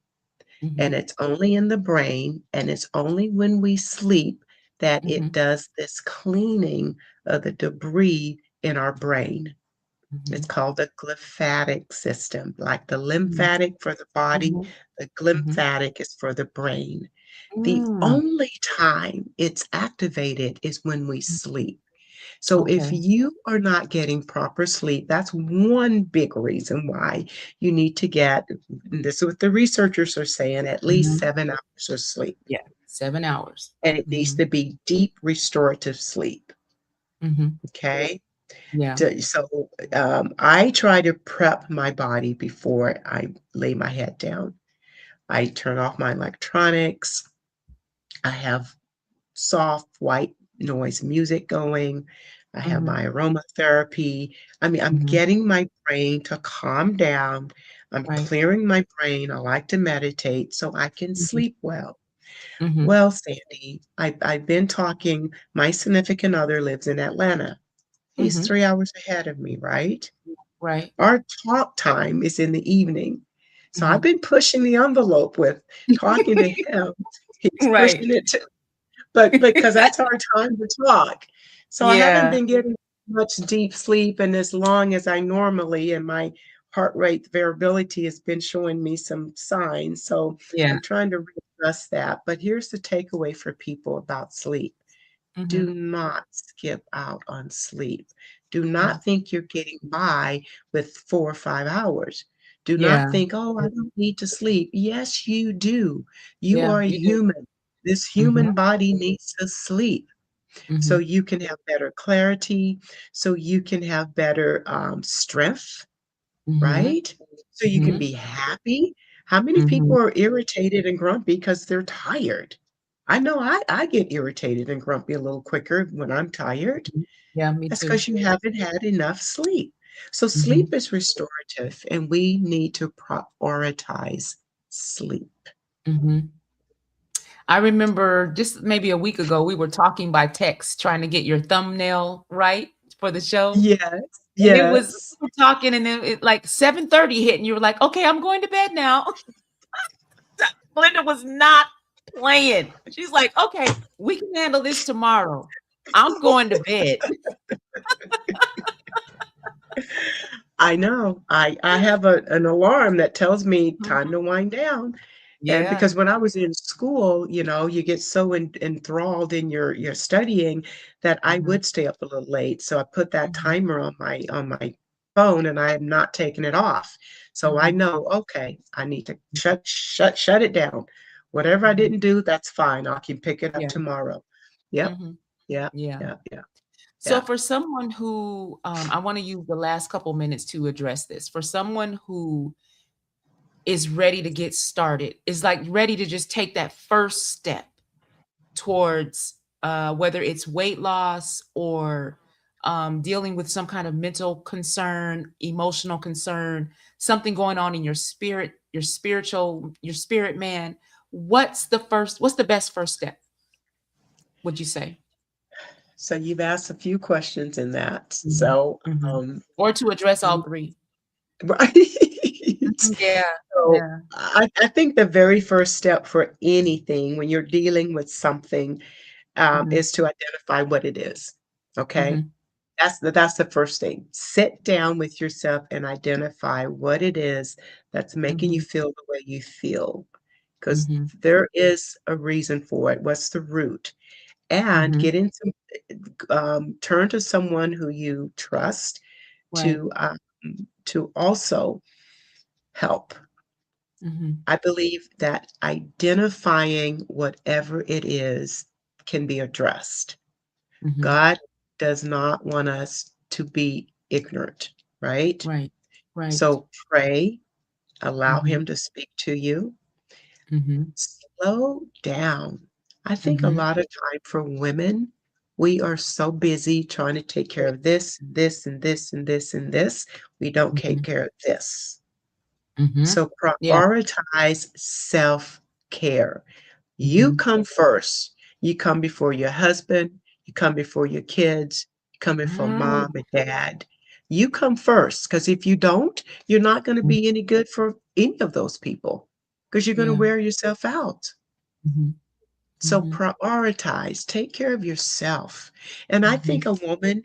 and Mhm. it's only in the brain, and it's only when we sleep that it Mhm. does this cleaning of the debris in our brain. It's Mhm. called the glymphatic system, like the Mhm. lymphatic for the body, Mhm. the Mhm. glymphatic is for the brain. The Mm. only time it's activated is when we sleep. So if Okay. you are not getting proper sleep, that's one big reason why you need to get, and this is what the researchers are saying, at least Hmm. 7 hours of sleep. Yeah. 7 hours. And it needs Hmm. to be deep restorative sleep. Hmm. Okay. Yeah. So I try to prep my body before I lay my head down. I turn off my electronics. I have soft white noise music going. I have Hmm. my aromatherapy. I mean, I'm Hmm. getting my brain to calm down. I'm Right. clearing my brain. I like to meditate so I can Hmm. sleep well. Hmm. Well, Sandy, I've been talking. My significant other lives in Atlanta. He's Hmm. 3 hours ahead of me, right? Right. Our talk time is in the evening. So I've Hmm. been pushing the envelope with talking to him. He's Right. pushing it to, but because that's our time to talk. So I haven't Yeah. been getting much deep sleep and as long as I normally, and my heart rate variability has been showing me some signs. So Yeah. I'm trying to readjust that. But here's the takeaway for people about sleep. Hmm. Do not skip out on sleep. Do Yeah. not think you're getting by with 4 or 5 hours. Do not Yeah. think, oh, I don't need to sleep. Yes, you do. You Yeah. are a You do. human. This Hmm. human body needs to sleep so Hmm. you can have better clarity, so you can have better strength, Hmm. right? So you can Hmm. be happy. How many Hmm. people are irritated and grumpy because they're tired? I know I get irritated and grumpy a little quicker when I'm tired. Yeah, me That's too. because you haven't had enough sleep. So Hmm. sleep is restorative, and we need to prioritize sleep. Hmm. I remember just maybe a week ago, we were talking by text, trying to get your thumbnail right for the show. Yes, And it was, yes. we were talking, and then it like 7:30 hit, and you were like, okay, I'm going to bed now. Glenda was not playing. She's like, okay, we can handle this tomorrow. I'm going to bed. I know. I have an alarm that tells me time Mhm. to wind down. And Yeah. because when I was in school, you get so enthralled in your studying that I Mhm. would stay up a little late. So I put that Mhm. timer on my phone and I have not taken it off. So I Mhm. know, okay, I need to shut it down. Whatever I Mhm. didn't do, that's fine. I can pick it up Yeah. tomorrow. Yep. Mhm. Yeah. Yeah. Yeah. Yeah. So Yeah. for someone who, I want to use the last couple minutes to address this. For someone who is ready to get started, is like ready to just take that first step towards whether it's weight loss or dealing with some kind of mental concern, emotional concern, something going on in your spirit, your spiritual, your spirit man. What's the best first step, would you say? So you've asked a few questions in that. Mhm. So, Mhm. um, Or to address all three. right. Mhm. Yeah. So Yeah. I think the very first step for anything when you're dealing with something Mhm. is to identify what it is. Okay. Mhm. That's the first thing. Sit down with yourself and identify what it is that's making you Mhm. feel the way you feel. Because Mhm. there is a reason for it. What's the root? And Mhm. get into turn to someone who you trust Right. to also help. Mhm. I believe that identifying whatever it is can be addressed. Mhm. God does not want us to be ignorant, right? Right. Right. So pray, allow Mhm. Him to speak to you. Mhm. Slow down. I think a Mhm. lot of time for women, we are so busy trying to take care of this, this, and this, and this, and this. We don't take Mhm. care of this. Mhm. So Yeah. prioritize self-care. You Mhm. come first. You come before your husband, you come before your kids, you come before Mm. mom and dad. You come first because if you don't, you're not going to Mm. be any good for any of those people because you're going to Yeah. wear yourself out. Mhm. So Mhm. prioritize, take care of yourself. And I think Mhm. a woman,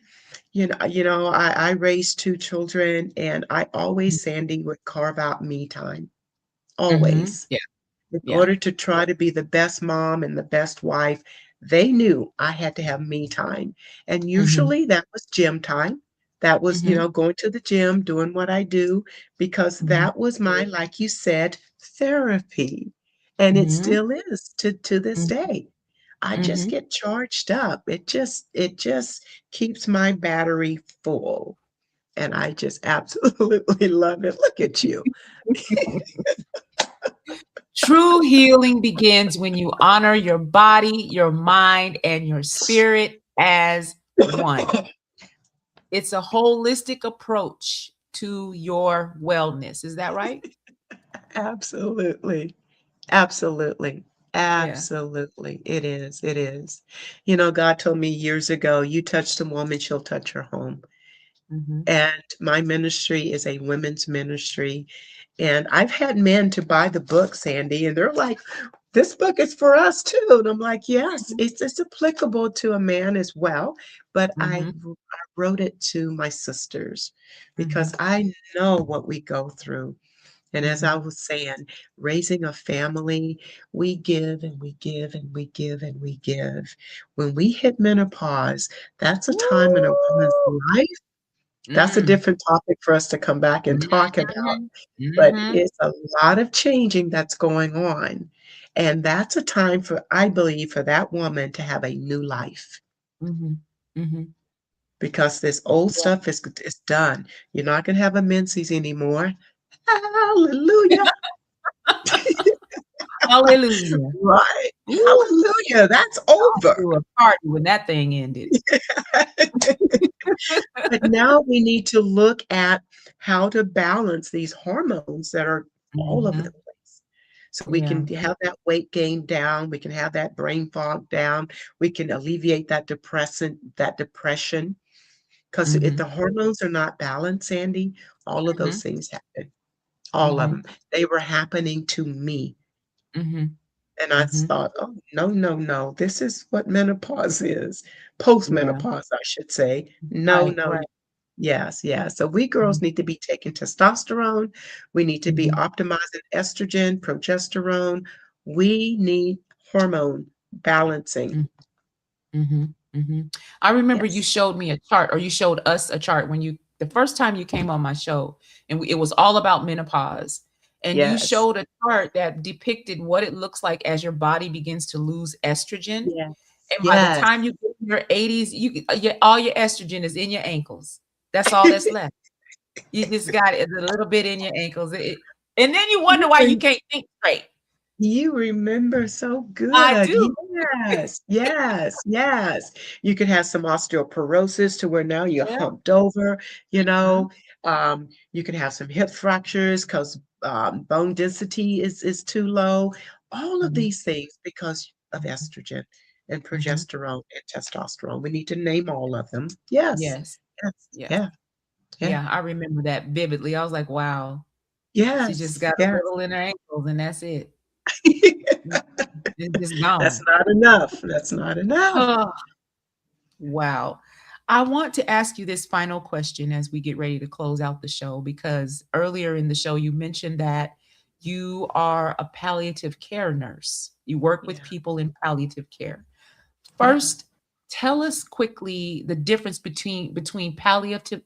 I raised two children and I Mhm. always, Sandy, would carve out me time. Mhm. Always. Yeah. In Yeah. order to try to be the best mom and the best wife, they knew I had to have me time. And Mhm. usually that was gym time. That was, Mhm. going to the gym, doing what I do, because Mhm. that was my, like you said, therapy. And it Mhm. still is to this Mhm. day. I just Mhm. get charged up. It just keeps my battery full. And I just absolutely love it. Look at you. True healing begins when you honor your body, your mind, and your spirit as one. It's a holistic approach to your wellness. Is that right? Absolutely. Absolutely. Yeah. Absolutely. It is. It is. God told me years ago, you touch the woman, she'll touch her home. Mhm. And my ministry is a women's ministry. And I've had men to buy the book, Sandy, and they're like, this book is for us too. And I'm like, yes, Mhm. it's applicable to a man as well. But Mhm. I wrote it to my sisters because Mhm. I know what we go through. And as I Mhm. was saying, raising a family, we give and we give and we give and we give. When we hit menopause, that's a time in a woman's Woo! life. That's a Mm. different topic for us to come back and talk about, Mhm. but Mhm. it's a lot of changing that's going on. And that's a time for, I believe, for that woman to have a new life Mhm. Mhm. because this old Yeah. stuff is done. You're not going to have a menses anymore. Hallelujah. Hallelujah. Right. Ooh, Hallelujah. That's I over. threw a party when that thing ended. But now we need to look at how to balance these hormones that are all over the Mhm. place. So we Yeah. can have that weight gain down, we can have that brain fog down, we can alleviate that depression. Because if Mhm. the hormones are not balanced, Sandy, all of those Mhm. things happen. All of Mhm. them. They were happening to me. Mhm. And I Mhm. thought, "Oh, no, no, no. This is what menopause is. Yeah. Postmenopause, I should say. No, Right, no, right. no." Yes, yes. So we girls Mhm. need to be taking testosterone. We need to be Mhm. optimizing estrogen, progesterone. We need hormone balancing. Mm. Mhm. Mhm. I remember you Yes, showed me a chart, or you showed us a chart when you the first time you came on my show, and it was all about menopause. And you yes, showed a chart that depicted what it looks like as your body begins to lose estrogen. yes, And by the yes. time you get in your 80s, all your estrogen is in your ankles. That's all that's left. You just got it a little bit in your ankles. And then you wonder You why you re can't think straight. You remember so I good. do. Yes, yes, yes. You could have some osteoporosis to where now you're Yeah. humped over, you Mhm. know. You can have some hip fractures because bone density is too low. All of Mhm. these things because of Mhm. estrogen and Mhm. progesterone and testosterone. We need to name all of them. Yes, Yes. yes, Yes. yeah, yeah, Yeah, I remember that vividly. I was like, "Wow, she just yes, got a yes. little in her ankles and that's it. Mm, it's just That's gone." not enough. That's not enough. Oh, wow. I want to ask you this final question as we get ready to close out the show, because earlier in the show, you mentioned that you are a palliative care nurse. You work with Yeah, people in palliative care. yeah. First, tell us quickly the difference between palliative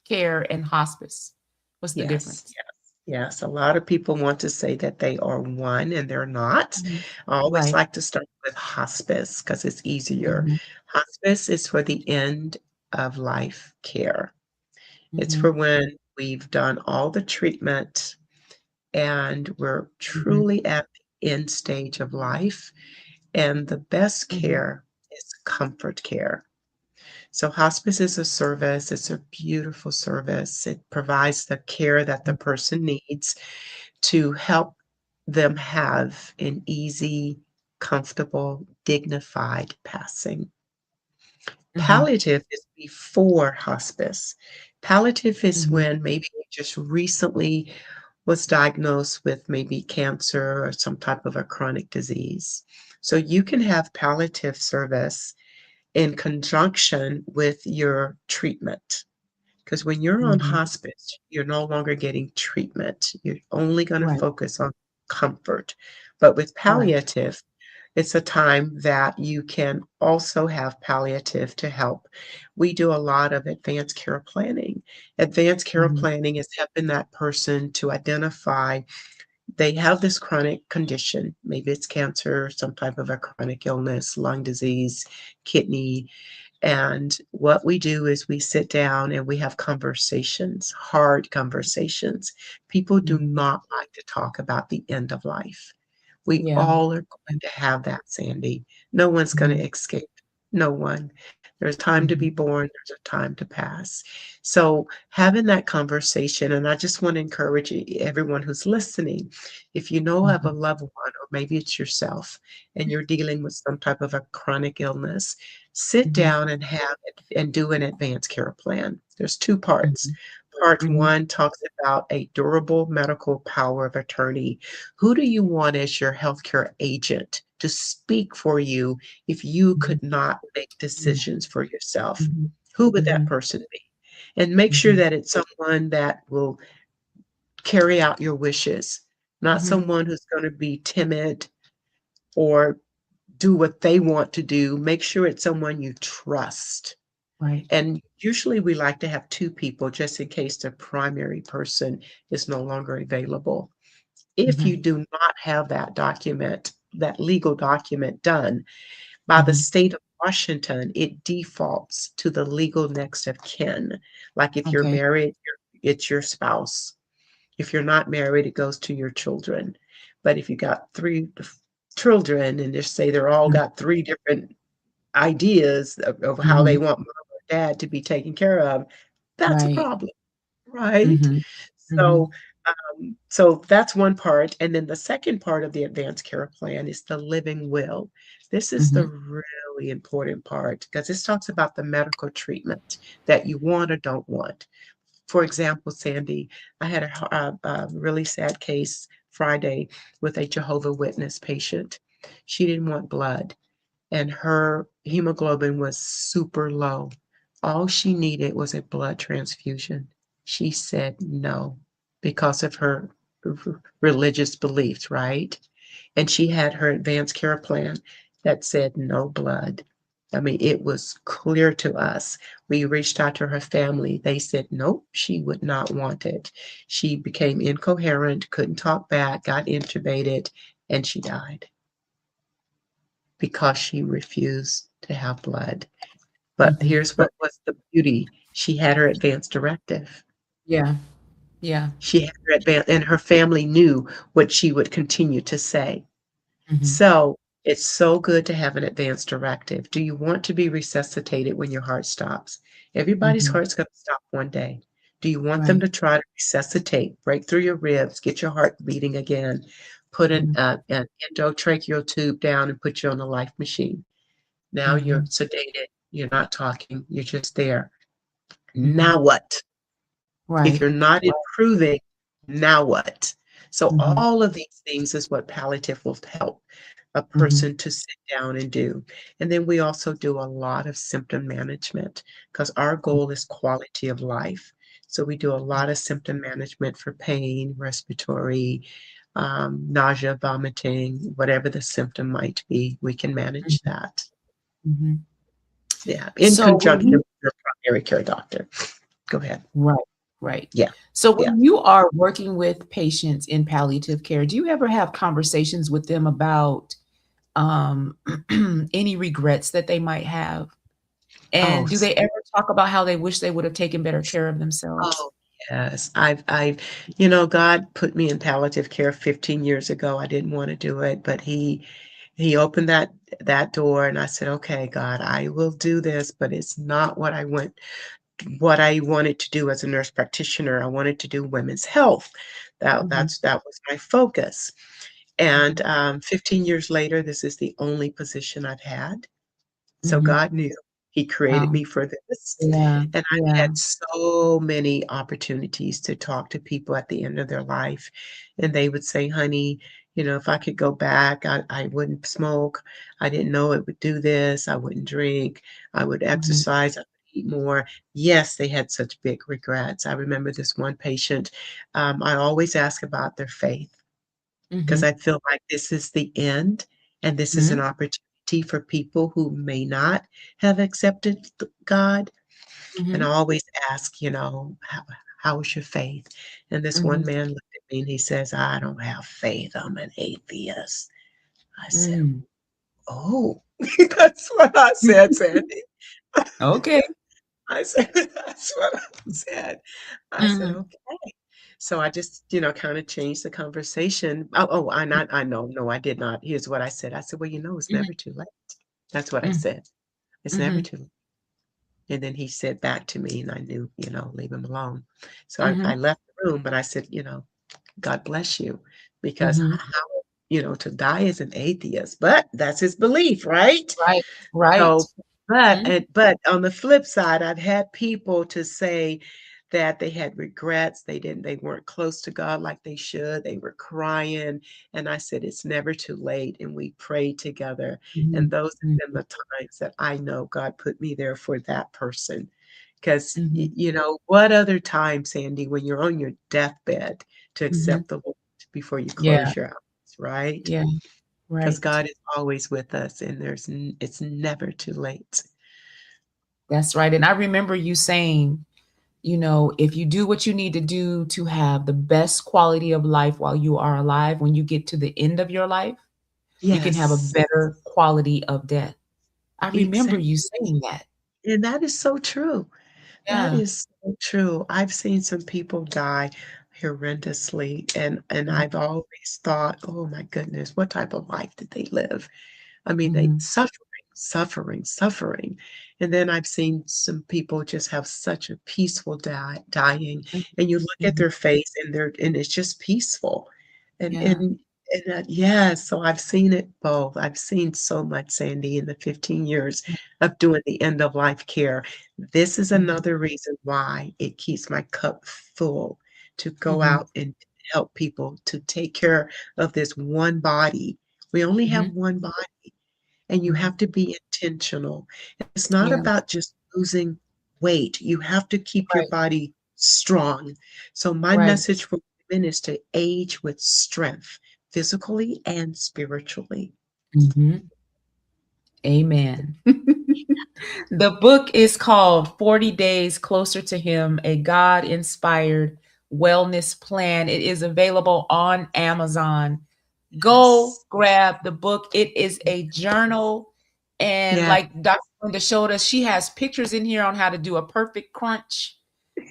care and hospice. What's the Yes, difference? yes, yes. A lot of people want to say that they are one and they're not. Mhm. I always Right. like to start with hospice because it's easier. Mhm. Hospice is for the end of life care. It's for Mhm. when we've done all the treatment and we're Mhm. truly at the end stage of life. And the best Mhm. care is comfort care. So hospice is a service, it's a beautiful service. It provides the care that the person needs to help them have an easy, comfortable, dignified passing. Mhm. Palliative is before hospice. Palliative is Mhm. when maybe you just recently was diagnosed with maybe cancer or some type of a chronic disease. So you can have palliative service in conjunction with your treatment. Because when you're on Mhm. hospice, you're no longer getting treatment. You're only going to Right. focus on comfort. But with Right. palliative, It's a time that you can also have palliative to help. We do a lot of advanced care planning. Advanced care Mhm. planning is helping that person to identify they have this chronic condition. Maybe it's cancer, some type of a chronic illness, lung disease, kidney. And what we do is we sit down and we have conversations, hard conversations. People do Mhm. not like to talk about the end of life. We Yeah. all are going to have that, Sandy. No one's going to Mhm. escape. No one. There's time to be Mhm. born, there's a time to pass. So, having that conversation, and I just want to encourage everyone who's listening, if you know of a Mhm. loved one, or maybe it's yourself, and you're dealing with some type of a chronic illness, sit Mhm. down and have it and do an advanced care plan. There's two parts. Mhm. Part Mhm. one talks about a durable medical power of attorney. Who do you want as your healthcare agent to speak for you if you Mhm. could not make decisions for yourself? Mhm. Who would that Mhm. person be? And make sure Mhm. that it's someone that will carry out your wishes, not Mhm. someone who's going to be timid or do what they want to do. Make sure it's someone you trust. Right. And usually we like to have two people just in case the primary person is no longer available. If you Mhm. do not have that document, that legal document done by the Mhm. state of Washington, it defaults to the legal next of kin. Like if you're Okay. married, it's your spouse. If you're not married, it goes to your children. But if you got three children and just say they're all Mhm. got three different ideas of how they Mhm. want mom or dad to be taken care of, that's a Right. problem, right? Mhm. So, Mhm. so that's one part, and then the second part of the advanced care plan is the living will. This is the Mhm. really important part because this talks about the medical treatment that you want or don't want. For example, Sandy, I had a really sad case Friday with a Jehovah Witness patient. She didn't want blood and her hemoglobin was super low. All she needed was a blood transfusion. She said no because of her religious beliefs, right? And she had her advanced care plan that said no blood. I mean, it was clear to us. We reached out to her family. They said, nope, she would not want it. She became incoherent, couldn't talk back, got intubated, and she died because she refused to have blood. But Mhm. here's what was the beauty. She had her advance directive. Yeah. Yeah. She had her advance, and her family knew what she would continue to say. Mhm. So it's so good to have an advance directive. Do you want to be resuscitated when your heart stops? Everybody's Mhm. heart's going to stop one day. Do you want them Right. to try to resuscitate, break through your ribs, get your heart beating again, put Mhm. an endotracheal tube down and put you on a life machine? Now you're Mhm. sedated, you're not talking, you're just there. Mhm. Now what? If Right. you're not Right. improving, now what? So Mhm. all of these things is what palliative will help a Mhm. person to sit down and do. And then we also do a lot of symptom management because our goal is quality of life. So we do a lot of symptom management for pain, respiratory, nausea, vomiting, whatever the symptom might be, we can manage Mhm. that. Mhm. Yeah, in So when conjunction you with your primary care doctor. Go ahead. Right, right. Yeah, So yeah. when you are working with patients in palliative care, do you ever have conversations with them about, um, any regrets that they might have? Oh, And do they ever talk about how they wish they would have taken better care of themselves? oh, yes. God put me in palliative care 15 years ago. I didn't want to do it, but he opened that door and I said, "Okay, God, I will do this, but it's not what I wanted to do as a nurse practitioner. I wanted to do women's health. Mhm, That was my focus." And mhm, 15 years later, this is the only position I've had. So mhm. God knew He created Wow. me for this. Yeah, And I've yeah. had so many opportunities to talk to people at the end of their life. And they would say, honey, if I could go back, I wouldn't smoke. I didn't know it would do this. I wouldn't drink. I would Mhm, exercise. I would eat more. Yes, they had such big regrets. I remember this one patient. I always ask about their faith because mhm, I feel like this is the end. And this is an Mhm. opportunity for people who may not have accepted God. And I Mhm. always ask, how is your faith? And this one Mhm. man looked at me and he says, I don't have faith. I'm an atheist. I said, Mm. oh, that's what I said, Sandy. Okay. I said, that's what I said. I said, Mhm. okay. So I just, kind of changed the conversation. I know, no, I did not. Here's what I said. I said, well, it's Mhm. never too late. That's what I Mhm. said. It's never Mhm. too late. And then he said back to me, and I knew, leave him alone. So I Mhm. left the room, but I said, God bless you, because Mhm. how, to die as an atheist, but that's his belief, right? Right. Right. So, but Mhm. and but on the flip side, I've had people to say that they had regrets, they weren't close to God like they should, they were crying, and I said, "It's never too late," and we prayed together, and Mhm. those Mhm. have been the times that I know God put me there for that person. 'Cause Mhm. what other time, Sandy, when you're on your deathbed to Mhm. accept the Lord before you Yeah. close your eyes, right? Yeah. Because Right. God is always with us, and it's never too late. That's right. And I remember you saying, if you do what you need to do to have the best quality of life while you are alive, when you get to the end of your life, you can have a Yes, better quality of death. I remember exactly, you saying that. and that is so true. That Yeah. is so true. I've seen some people die horrendously, and Mhm. I've always thought, "Oh my goodness, what type of life did they live?" I mean, they Mhm. suffering, suffering, suffering, and then I've seen some people just have such a peaceful dying, Mhm. and you look at Mhm. their face, and it's just peaceful, and Yeah. and yeah, so I've seen it both. I've seen so much, Sandy, in the 15 years of doing the end of life care. This is Mhm. another reason why it keeps my cup full to go Mhm. out and help people to take care of this one body. We only have Mhm. one body, and you Mhm. have to be intentional. It's not Yeah. about just losing weight. You have to keep your Right. body strong. So my Right. message for women is to age with strength, physically and spiritually. Mhm. Amen. The book is called 40 Days Closer to Him, a God inspired wellness plan. It is available on Amazon. Go Yes. grab the book. It is a journal. And Yeah. like Dr. Linda showed us, she has pictures in here on how to do a perfect crunch.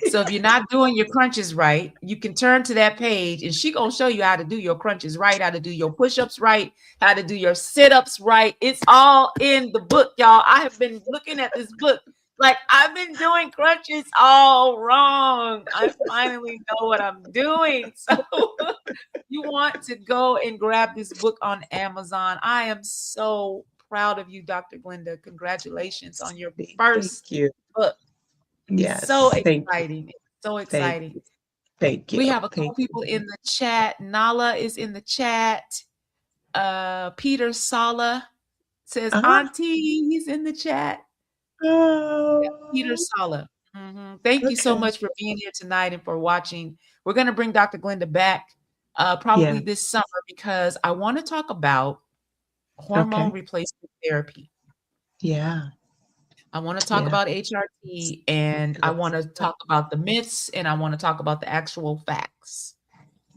So if you're not doing your crunches right, you can turn to that page and she gonna show you how to do your crunches right, how to do your push-ups right, how to do your sit-ups right. It's all in the book, y'all. I have been looking at this book like I've been doing crunches all wrong. I finally know what I'm doing. So you want to go and grab this book on Amazon. I am so proud of you, Dr. Glenda. Congratulations on your Thank first you. book. It's so Yes. Thank you. exciting. It's so Thank exciting. you. Thank you. We have a couple Thank people in the chat. Nala is in the chat. Peter Sala says, you. Auntie, he's in the chat. Peter Oh, Sala. Thank you so okay. much for being here tonight and for watching. We're going to bring Dr. Glenda back probably Yeah. this summer because I want to talk about hormone Okay. replacement therapy. Yeah. I want to talk Yeah. about HRT and I Let's want to talk about the myths and I want to talk about the actual facts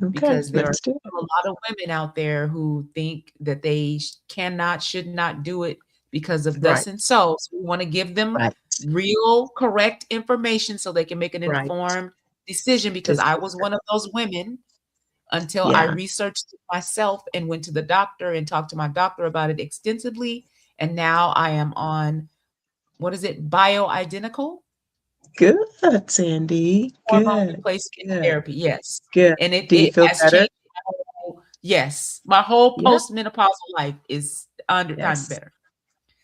okay. because there are Let's do still a lot of women out there who think that they cannot, should not do it because of it. thus Right. and so. So we want to give them Right. real, correct information so they can make an Right. informed decision because I was Decision. one of those women until I Yeah. researched it myself and went to the doctor and talked to my doctor about it extensively. And now I am on, what is it, bioidentical Good, Sandy. hormone Good. replacement Good. therapy. Yes. Good. And it, Do you it feel has better? changed my whole, yes, my whole Yeah. postmenopausal life is under kind of Yes. better.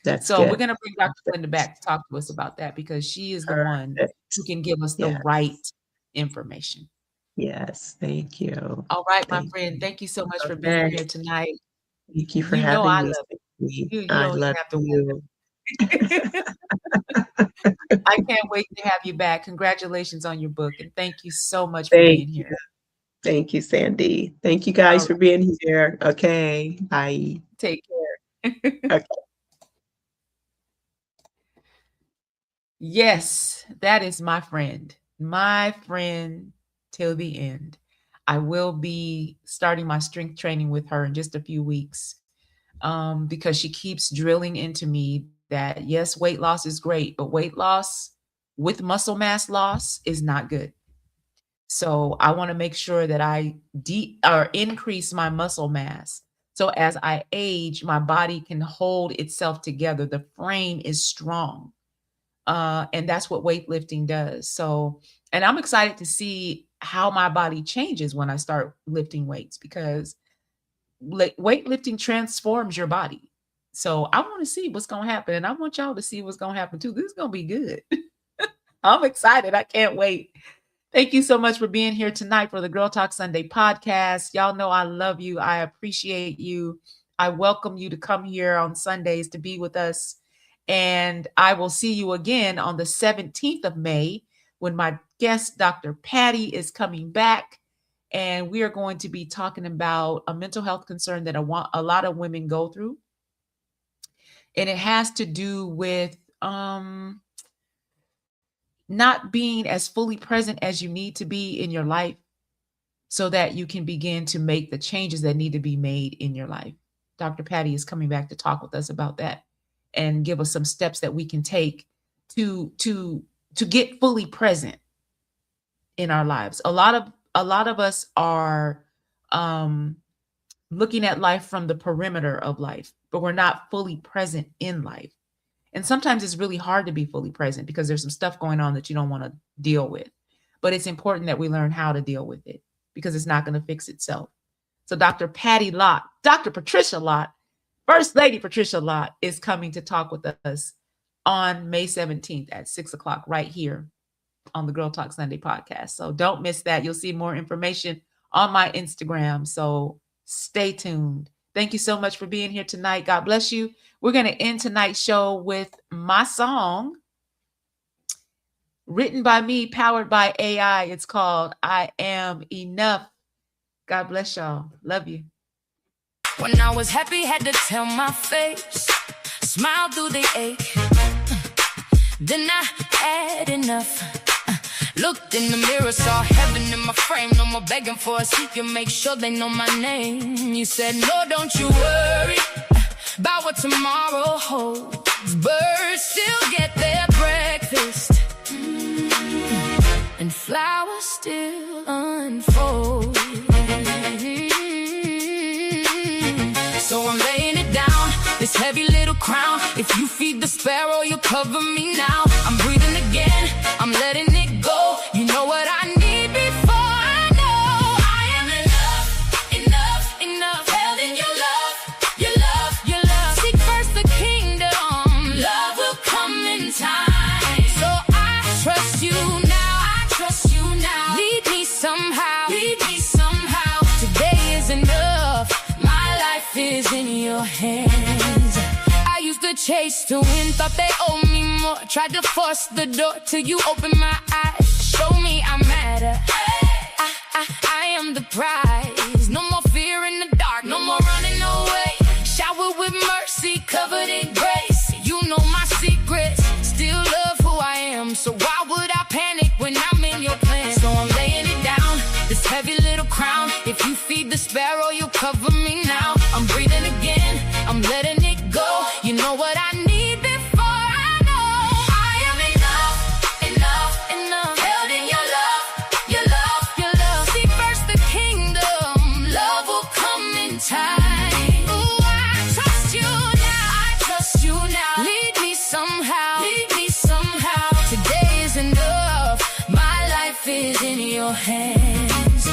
That's So we're good. going to bring Dr. Linda That's back to talk to us about that because she is the one perfect. who can give us the Yeah. right information. Yes. Thank you. All right, my Thank friend. you. Thank you so much for being Okay. here tonight. Thank you for You know having I me, love Sandy. you. You I don't love even have to you. wonder. I can't wait to have you back. Congratulations on your book, and thank you so much for Thank being you. here. Thank you, Sandy. Thank you All guys for right. being here. Okay. Bye. Take care. Okay. Yes, that is my friend till the end. I will be starting my strength training with her in just a few weeks, because she keeps drilling into me that yes, weight loss is great, but weight loss with muscle mass loss is not good. So I want to make sure that I or increase my muscle mass. So as I age, my body can hold itself together. The frame is strong. And that's what weightlifting does. So, and I'm excited to see how my body changes when I start lifting weights, because weightlifting transforms your body. So I want to see what's going to happen. And I want y'all to see what's going to happen too. This is going to be good. I'm excited. I can't wait. Thank you so much for being here tonight for the Girl Talk Sunday podcast. Y'all know I love you. I appreciate you. I welcome you to come here on Sundays to be with us. And I will see you again on the 17th of May when my guest, Dr. Patty, is coming back. And we are going to be talking about a mental health concern that a lot of women go through. And it has to do with not being as fully present as you need to be in your life so that you can begin to make the changes that need to be made in your life. Dr. Patty is coming back to talk with us about that and give us some steps that we can take to get fully present in our lives. A lot of us are looking at life from the perimeter of life, but we're not fully present in life. And sometimes it's really hard to be fully present because there's some stuff going on that you don't want to deal with. But it's important that we learn how to deal with it because it's not going to fix itself. So Dr. Patty Lott, Dr. Patricia Lott, First Lady Patricia Lott is coming to talk with us on May 17th at 6:00 right here on the Girl Talk Sunday podcast. So don't miss that. You'll see more information on my Instagram. So stay tuned. Thank you so much for being here tonight. God bless you. We're going to end tonight's show with my song, written by me, powered by AI. It's called I Am Enough. God bless y'all. Love you. When I was happy, had to tell my face, smile through the ache. Then I had enough. Looked in the mirror, saw heaven in my frame. No more begging for a seat, you make sure they know my name. You said, no, don't you worry about what tomorrow holds. Birds still get their breakfast, and flowers still unfold. So I'm laying it down, this heavy little crown. If you feed the sparrow, you'll cover me now. I'm breathing again, I'm letting it go. You know what I need before I know I am enough, enough, enough. Held in your love, your love, your love. Seek first the kingdom, love will come in time. So I trust you now, I trust you now. Lead me somehow, lead me somehow. Today is enough, my life is in your hands. I used to chase to win, thought they owed me more. Tried to force the door till you opened my eyes. Show me I matter. I am the prize. No more fear in the dark, no more running away. Showered with mercy, covered in grace. You know my secrets, still love who I am. So why would I panic when I'm in your plan? So I'm laying it down, this heavy little crown. If you feed the sparrow, you'll cover me now. I'm breathing again, I'm letting it go. You know what I need before I know I am enough, enough, enough. Held in your love, your love, your love. Seek first the kingdom, love will come in time. Ooh, I trust you now, I trust you now. Lead me somehow, lead me somehow. Today is enough, my life is in your hands.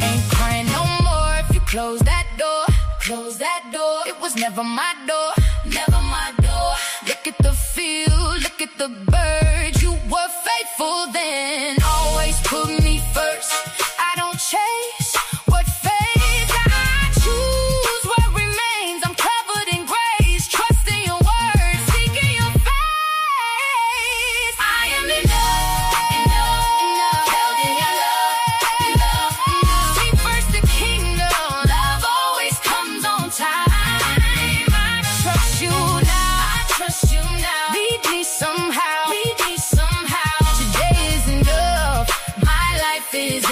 Ain't crying no more if you close that door. Close that door, it was never my door, never my door. Look at the field, look at the birds. You were faithful then, always put me first. I don't chase what fades, I choose what remains. I'm covered in grace, trust in your word, seeking your face. I am enough, enough, enough. Held in your love, love, love. Seek first the kingdom, love always comes on time. I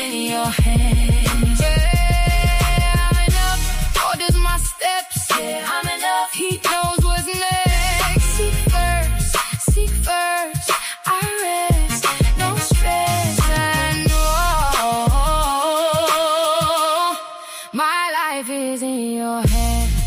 in your hands. Yeah, I'm enough. Orders my steps. Yeah, I'm enough. He knows what's next. Seek first. I rest. No stress. And oh, my life is in your hands.